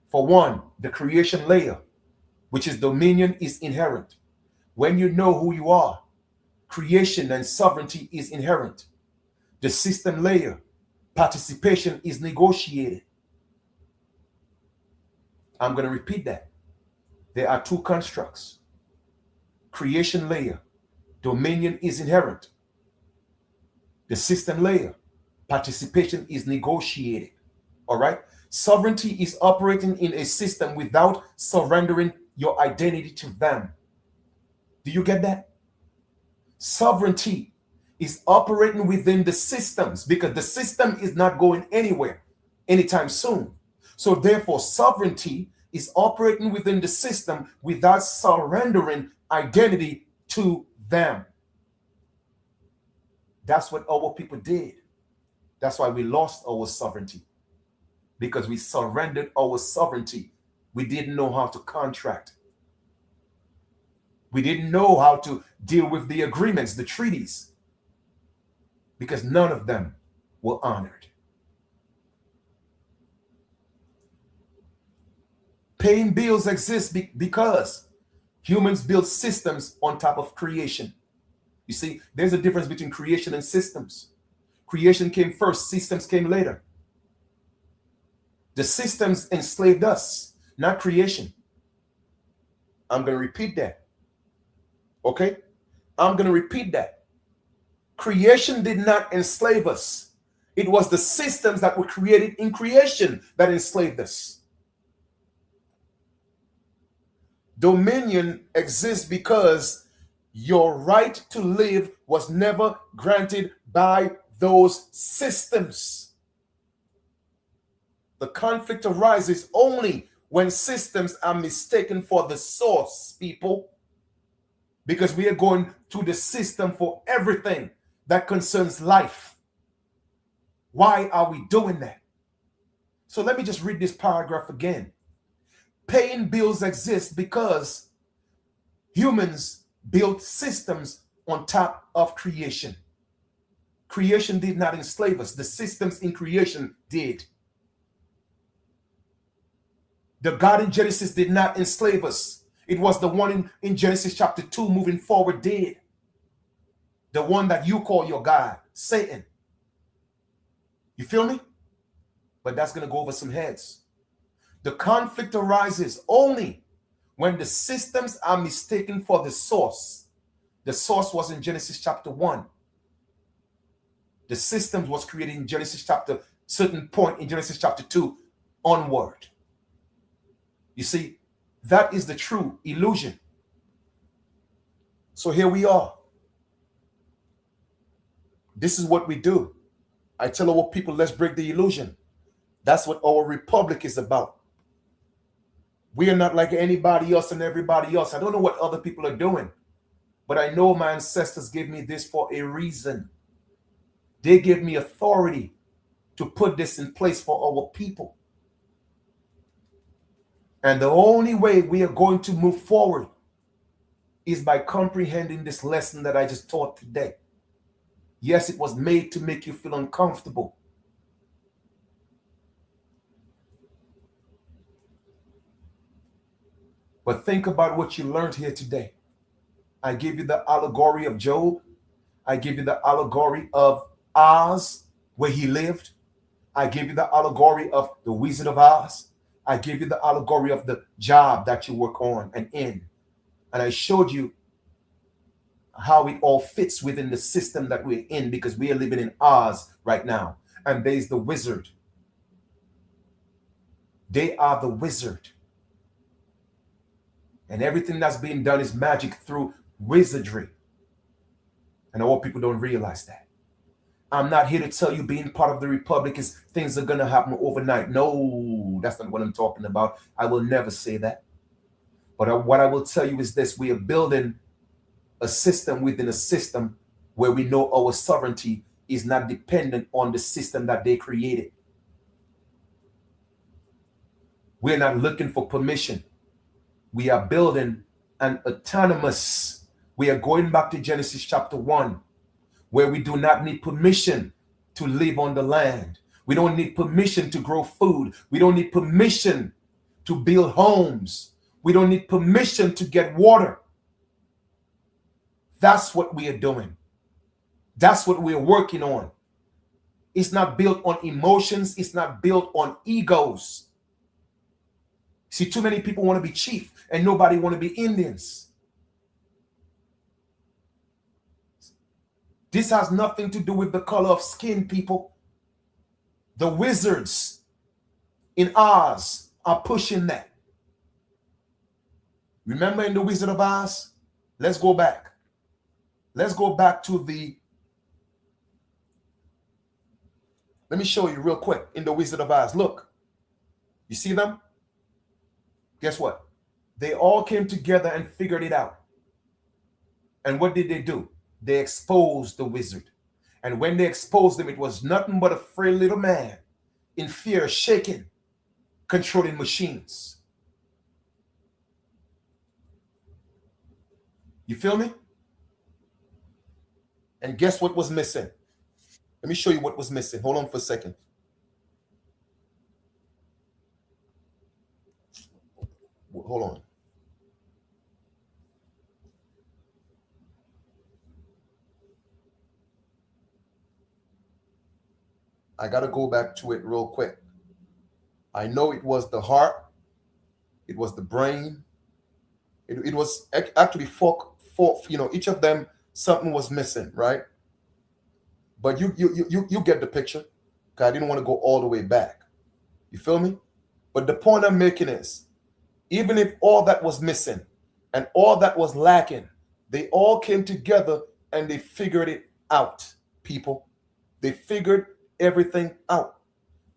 For one, the creation layer, which is dominion, is inherent. When you know who you are, creation and sovereignty is inherent. The system layer, participation is negotiated. I'm going to repeat that. There are 2 constructs. Creation layer, dominion is inherent. The system layer, participation is negotiated. All right? Sovereignty is operating in a system without surrendering your identity to them. Do you get that? Sovereignty is operating within the systems because the system is not going anywhere anytime soon. So therefore, sovereignty is operating within the system without surrendering identity to them. That's what our people did. That's why we lost our sovereignty, because we surrendered our sovereignty. We didn't know how to contract. We didn't know how to deal with the agreements, the treaties, because none of them were honored. Paying bills exists because humans build systems on top of creation. You see, there's a difference between creation and systems. Creation came first, systems came later. The systems enslaved us, not creation. I'm going to repeat that. Okay? I'm going to repeat that. Creation did not enslave us. It was the systems that were created in creation that enslaved us. Dominion exists because your right to live was never granted by those systems. The conflict arises only when systems are mistaken for the source, people, because we are going to the system for everything that concerns life. Why are we doing that? So let me just read this paragraph again. Paying bills exists because humans built systems on top of creation. Creation did not enslave us. The systems in creation did. The God in Genesis did not enslave us. It was the one in Genesis chapter 2 moving forward did. The one that you call your God, Satan. You feel me? But that's going to go over some heads. The conflict arises only when the systems are mistaken for the source. The source was in Genesis chapter 1. The systems was created in Genesis chapter, certain point in Genesis chapter 2 onward. You see, that is the true illusion. So here we are. This is what we do. I tell our people, let's break the illusion. That's what our republic is about. We are not like anybody else and everybody else. I don't know what other people are doing, but I know my ancestors gave me this for a reason. They gave me authority to put this in place for our people. And the only way we are going to move forward is by comprehending this lesson that I just taught today. Yes, it was made to make you feel uncomfortable. But think about what you learned here today. I gave you the allegory of Job. I gave you the allegory of Oz, where he lived. I gave you the allegory of the Wizard of Oz. I gave you the allegory of the job that you work on and in. And I showed you how it all fits within the system that we're in, because we are living in Oz right now. And there's the wizard. They are the wizard. And everything that's being done is magic through wizardry. And all people don't realize that. I'm not here to tell you being part of the republic is things are going to happen overnight. No, that's not what I'm talking about. I will never say that. But what I will tell you is this: we are building a system within a system where we know our sovereignty is not dependent on the system that they created. We're not looking for permission. We are building an autonomous. We are going back to Genesis chapter 1, where we do not need permission to live on the land. We don't need permission to grow food. We don't need permission to build homes. We don't need permission to get water. That's what we are doing. That's what we are working on. It's not built on emotions. It's not built on egos. See, too many people want to be chief and nobody want to be Indians. This has nothing to do with the color of skin, people. The wizards in Oz are pushing that. Remember in the Wizard of Oz? Let's go back. Let's go back to let me show you real quick in the Wizard of Oz. Look, you see them? Guess what? They all came together and figured it out. And what did they do? They exposed the wizard. And when they exposed him, it was nothing but a frail little man in fear, shaking, controlling machines. You feel me? And guess what was missing? Let me show you what was missing. Hold on for a second. Hold on. I got to go back to it real quick. I know it was the heart. It was the brain. It was actually four, each of them, something was missing, right? But you get the picture. Okay, I didn't want to go all the way back. You feel me? But the point I'm making is, even if all that was missing and all that was lacking, they all came together and they figured it out, people. They figured everything out.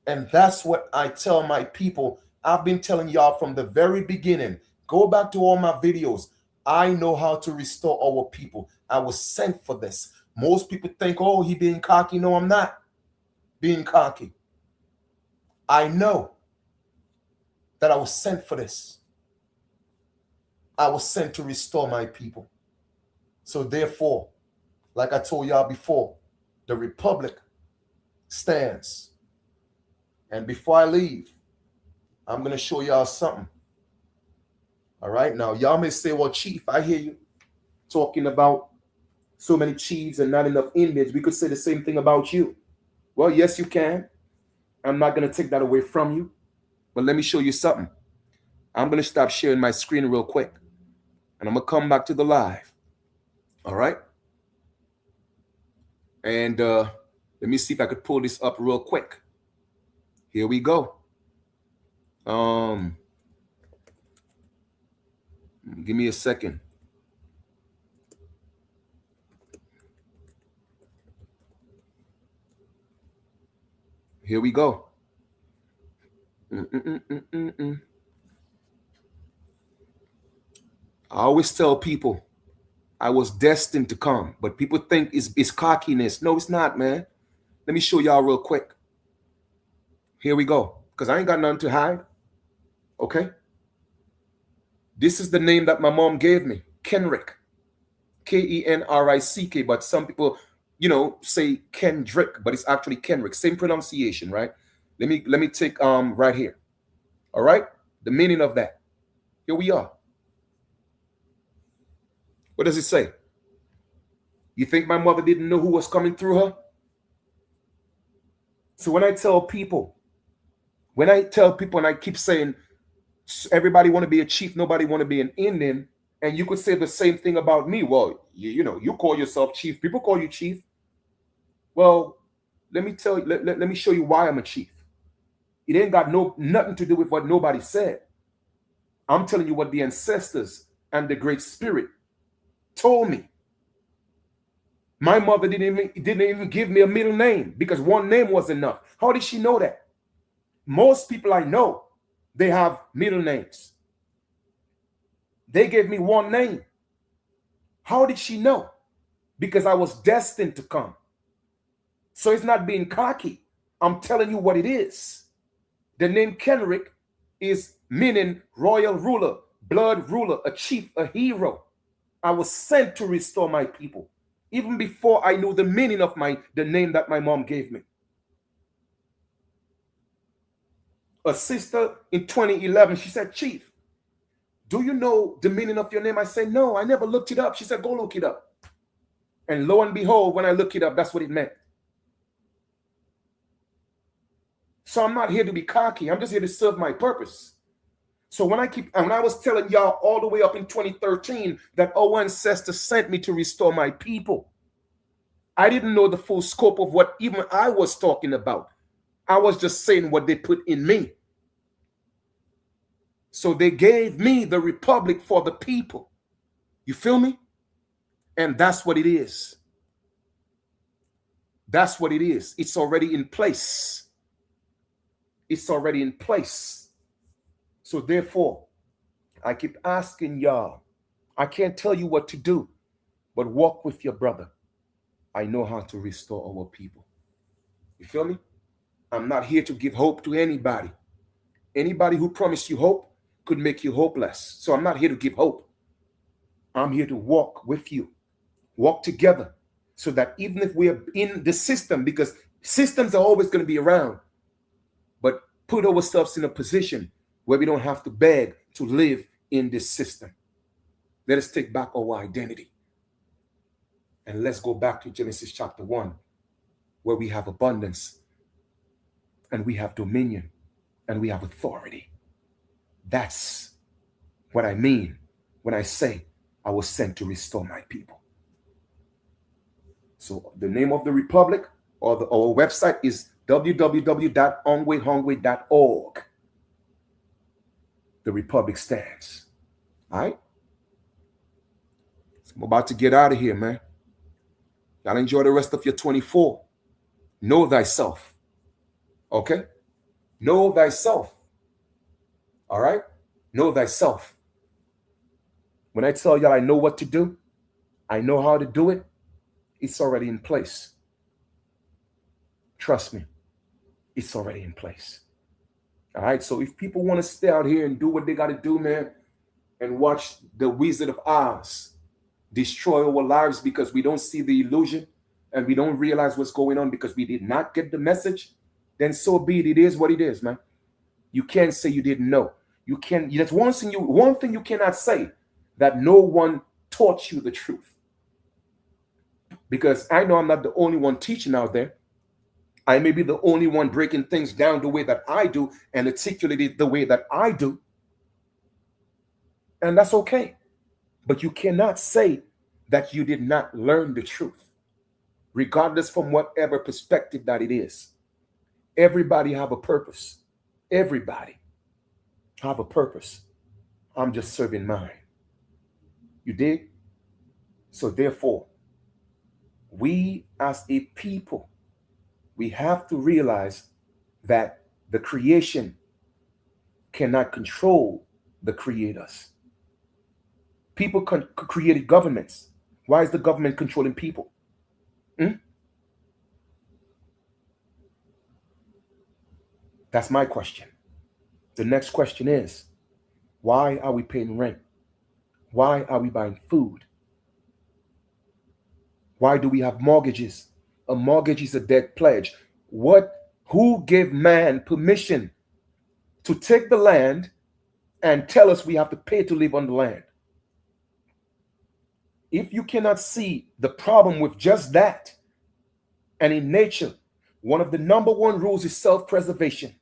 And that's what I tell my people. I've been telling y'all from the very beginning. Go back to all my videos. I know how to restore our people. I was sent for this. Most people think, oh, he being cocky. No, I'm not being cocky. I know that I was sent for this. I was sent to restore my people. So therefore, like I told y'all before, the Republic stands. And before I leave, I'm going to show y'all something. All right. Now, y'all may say, well, Chief, I hear you talking about so many chiefs and not enough Indians. We could say the same thing about you. Well, yes, you can. I'm not going to take that away from you. But let me show you something. I'm going to stop sharing my screen real quick. And I'm going to come back to the live. All right. And let me see if I could pull this up real quick. Here we go. Give me a second. Here we go. I always tell people I was destined to come, but people think it's cockiness. No, it's not, man. Let me show y'all real quick. Here we go. Because I ain't got nothing to hide. Okay? This is the name that my mom gave me. Kenrick. Kenrick. But some people, say Kendrick, but it's actually Kenrick. Same pronunciation, right? Let me take right here. All right? The meaning of that. Here we are. What does it say? You think my mother didn't know who was coming through her? So when I tell people and I keep saying everybody want to be a chief, nobody want to be an Indian, and you could say the same thing about me. Well, you call yourself chief. People call you chief. Well, let me tell you, let me show you why I'm a chief. It ain't got nothing to do with what nobody said. I'm telling you what the ancestors and the Great Spirit told me. My mother didn't even give me a middle name because one name was enough. How did she know that? Most people I know, they have middle names. They gave me one name. How did she know? Because I was destined to come. So it's not being cocky. I'm telling you what it is. The name Kenrick is meaning royal ruler, blood ruler, a chief, a hero. I was sent to restore my people, even before I knew the meaning of the name that my mom gave me. A sister in 2011, she said, Chief, do you know the meaning of your name? I said, no, I never looked it up. She said, go look it up. And lo and behold, when I look it up, that's what it meant. So I'm not here to be cocky. I'm just here to serve my purpose. So when I was telling y'all all the way up in 2013 that our ancestors sent me to restore my people, I didn't know the full scope of what even I was talking about. I was just saying what they put in me. So they gave me the republic for the people. You feel me? And that's what it is. That's what it is. It's already in place. It's already in place. So therefore, I keep asking y'all, I can't tell you what to do, but walk with your brother. I know how to restore our people. You feel me? I'm not here to give hope to anybody. Anybody who promised you hope could make you hopeless. So I'm not here to give hope. I'm here to walk with you, walk together, so that even if we are in the system, because systems are always going to be around, but put ourselves in a position where we don't have to beg to live in this system. Let us take back our identity. And let's go back to Genesis chapter 1, where we have abundance, and we have dominion, and we have authority. That's what I mean when I say I was sent to restore my people. So the name of the republic or our website is www.ongwehongwe.org. The republic stands. All right? So I'm about to get out of here, man. Y'all enjoy the rest of your 24. Know thyself. Okay? Know thyself. All right? Know thyself. When I tell y'all I know what to do, I know how to do it, it's already in place. Trust me, it's already in place. All right? So if people want to stay out here and do what they got to do, man, and watch the Wizard of Oz destroy our lives because we don't see the illusion and we don't realize what's going on because we did not get the message, then so be it. It is what it is, man. You can't say you didn't know. You can. That's one thing you cannot say, that no one taught you the truth. Because I know I'm not the only one teaching out there. I may be the only one breaking things down the way that I do and articulate it the way that I do. And that's okay. But you cannot say that you did not learn the truth, regardless from whatever perspective that it is. Everybody have a purpose. Everybody have a purpose. I'm just serving mine. You dig? So therefore, we as a people, we have to realize that the creation cannot control the creators. People created governments. Why is the government controlling people? That's my question. The next question is, why are we paying rent? Why are we buying food? Why do we have mortgages? A mortgage is a debt pledge. Who gave man permission to take the land and tell us we have to pay to live on the land? If you cannot see the problem with just that, and in nature, one of the number one rules is self-preservation.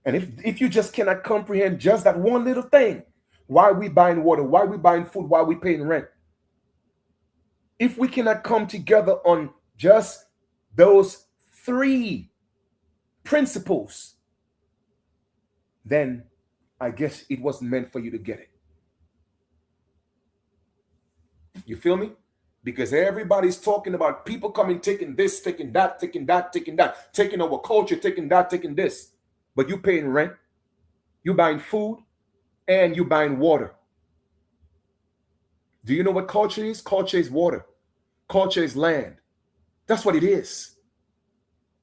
And if you just cannot comprehend just that one little thing, why are we buying water? Why are we buying food? Why are we paying rent? If we cannot come together on just those three principles, then I guess it wasn't meant for you to get it. You feel me? Because everybody's talking about people coming, taking this, taking that, taking that, taking that, taking our culture, taking that, taking this. But you paying rent, you buying food, and you buying water. Do you know what culture is? Culture is water. Culture is land. That's what it is.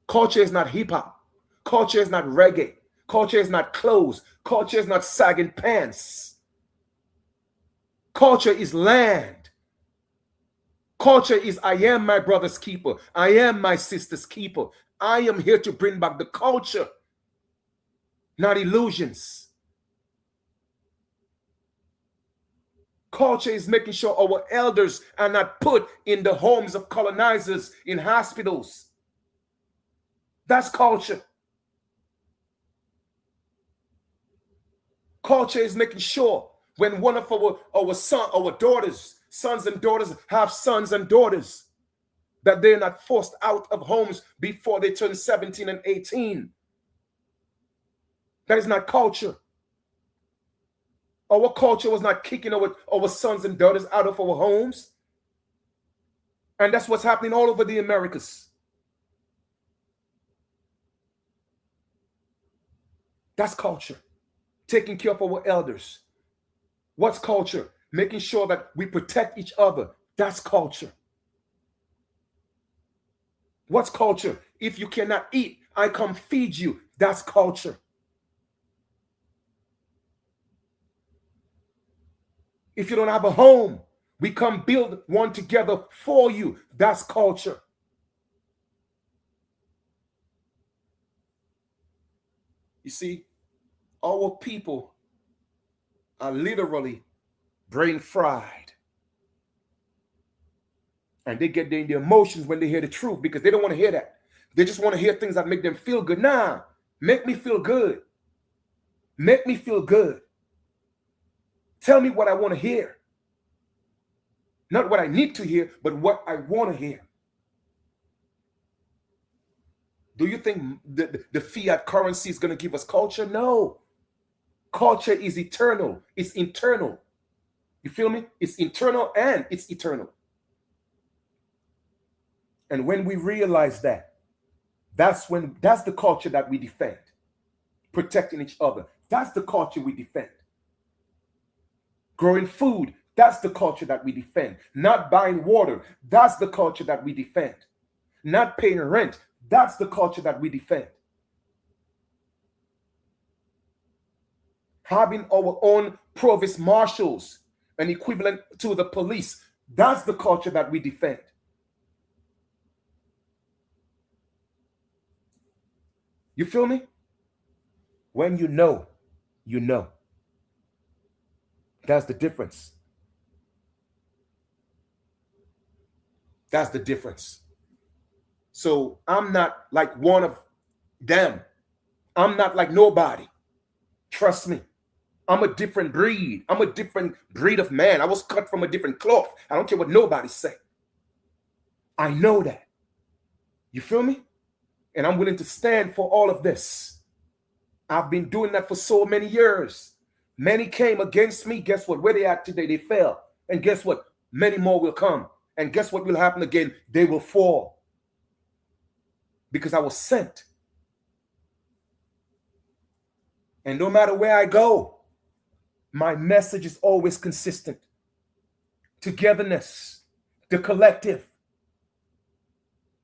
Culture is not hip hop. Culture is not reggae. Culture is not clothes. Culture is not sagging pants. Culture is land. Culture is I am my brother's keeper. I am my sister's keeper. I am here to bring back the culture, not illusions. Culture is making sure our elders are not put in the homes of colonizers, in hospitals. That's culture. Culture is making sure when one of our daughters, sons and daughters have sons and daughters, that they're not forced out of homes before they turn 17 and 18. That is not culture. Our culture was not kicking our sons and daughters out of our homes. And that's what's happening all over the Americas. That's culture. Taking care of our elders. What's culture? Making sure that we protect each other. That's culture. What's culture? If you cannot eat, I come feed you. That's culture. If you don't have a home, we come build one together for you. That's culture. You see, our people are literally brain fried. And they get in their emotions when they hear the truth because they don't want to hear that. They just want to hear things that make them feel good. Nah, make me feel good. Make me feel good. Tell me what I want to hear. Not what I need to hear, but what I want to hear. Do you think the fiat currency is going to give us culture? No. Culture is eternal. It's internal. You feel me? It's internal and it's eternal. And when we realize that, that's the culture that we defend. Protecting each other. That's the culture we defend. Growing food. That's the culture that we defend. Not buying water. That's the culture that we defend. Not paying rent. That's the culture that we defend. Having our own provost marshals, an equivalent to the police. That's the culture that we defend. You feel me? When you know, you know. That's the difference. That's the difference. So I'm not like one of them. I'm not like nobody. Trust me. I'm a different breed. I'm a different breed of man. I was cut from a different cloth. I don't care what nobody say. I know that. You feel me? And I'm willing to stand for all of this. I've been doing that for so many years. Many came against me. Guess what? Where they at today? They fell. And guess what? Many more will come. And guess what will happen again? They will fall. Because I was sent. And no matter where I go, my message is always consistent. Togetherness, the collective.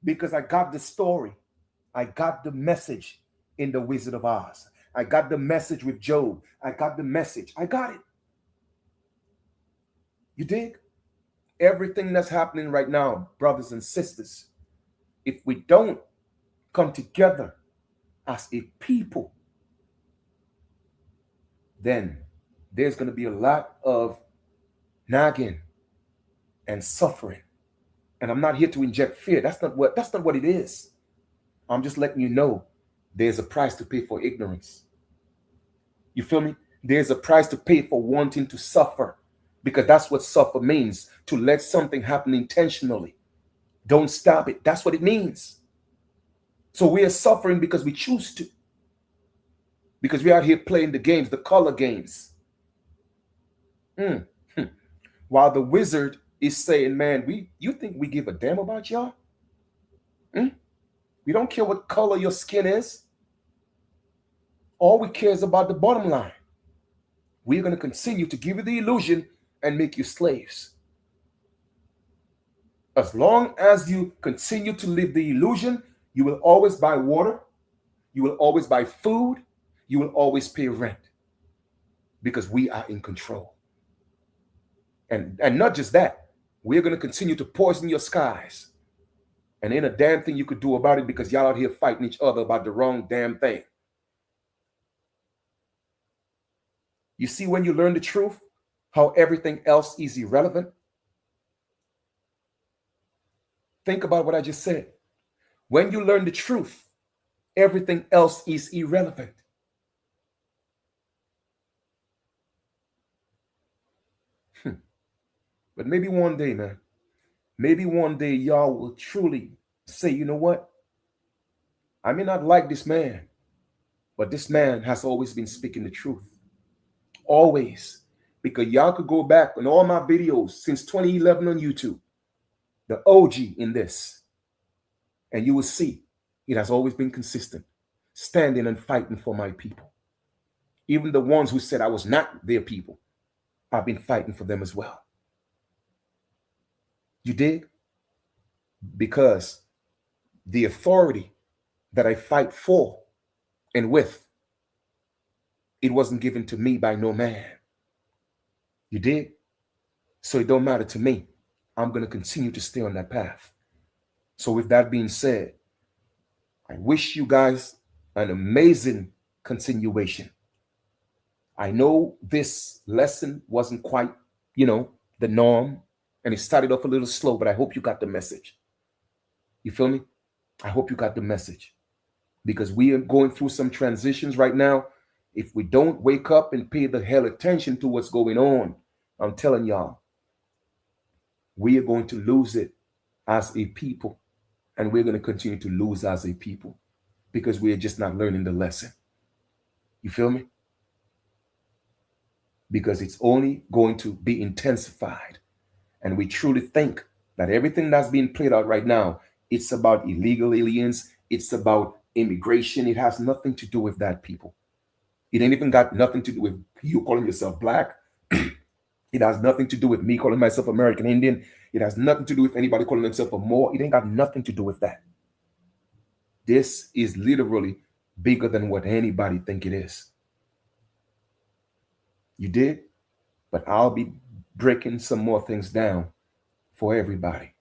Because I got the story. I got the message in The Wizard of Oz. I got the message with Job. I got the message. I got it. You dig? Everything that's happening right now, brothers and sisters, if we don't come together as a people, then there's going to be a lot of nagging and suffering. And I'm not here to inject fear. That's not what it is. I'm just letting you know there's a price to pay for ignorance. You feel me? There's a price to pay for wanting to suffer, because that's what suffer means, to let something happen intentionally. Don't stop it. That's what it means. So we are suffering because we choose to. Because we're out here playing the games, the color games. While the wizard is saying, man, you think we give a damn about y'all? We don't care what color your skin is. All we care is about the bottom line. We're going to continue to give you the illusion and make you slaves. As long as you continue to live the illusion, you will always buy water. You will always buy food. You will always pay rent. Because we are in control. And not just that, we're going to continue to poison your skies. And ain't a damn thing you could do about it, because y'all out here fighting each other about the wrong damn thing. You see, when you learn the truth, how everything else is irrelevant? Think about what I just said. When you learn the truth, everything else is irrelevant. But maybe one day, man, maybe one day y'all will truly say, you know what? I may not like this man, but this man has always been speaking the truth. Always. because y'all could go back on all my videos since 2011 on YouTube, the OG in this, and you will see it has always been consistent, standing and fighting for my people. Even the ones who said I was not their people, I've been fighting for them as well. You dig? Because the authority that I fight for and with, it wasn't given to me by no man. You dig? So it don't matter to me. I'm going to continue to stay on that path. So with that being said, I wish you guys an amazing continuation. I know this lesson wasn't quite, the norm, and it started off a little slow, but I hope you got the message. You feel me? I hope you got the message, because we are going through some transitions right now. If we don't wake up and pay the hell attention to what's going on, I'm telling y'all, we are going to lose it as a people, and we're going to continue to lose as a people because we are just not learning the lesson. You feel me? Because it's only going to be intensified. And we truly think that everything that's being played out right now, it's about illegal aliens. It's about immigration. It has nothing to do with that, people. It ain't even got nothing to do with you calling yourself black. It has nothing to do with me calling myself American Indian. It has nothing to do with anybody calling themselves a Moor. It ain't got nothing to do with that. This is literally bigger than what anybody think it is. You did? But I'll be breaking some more things down for everybody.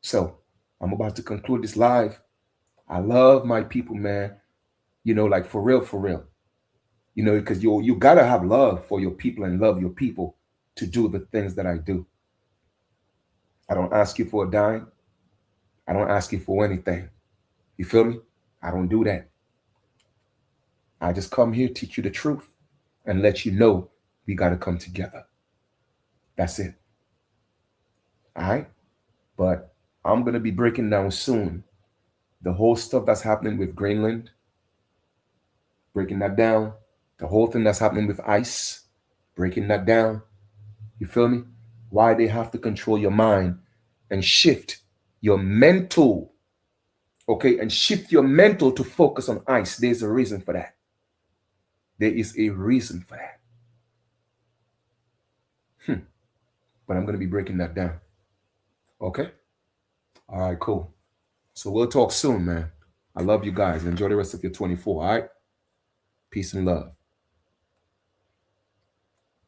So I'm about to conclude this live. I love my people, man. Like for real, for real. Because you gotta have love for your people and love your people to do the things that I do. I don't ask you for a dime. I don't ask you for anything. You feel me? I don't do that. I just come here, teach you the truth, and let you know we gotta come together. That's it. All right? But I'm gonna be breaking down soon the whole stuff that's happening with Greenland, breaking that down, the whole thing that's happening with ICE, breaking that down. You feel me? Why they have to control your mind and shift your mental, okay, and shift your mental to focus on ICE. There's a reason for that. There is a reason for that. But I'm going to be breaking that down. Okay? All right, cool. So we'll talk soon, man. I love you guys. Enjoy the rest of your 24, all right? Peace and love.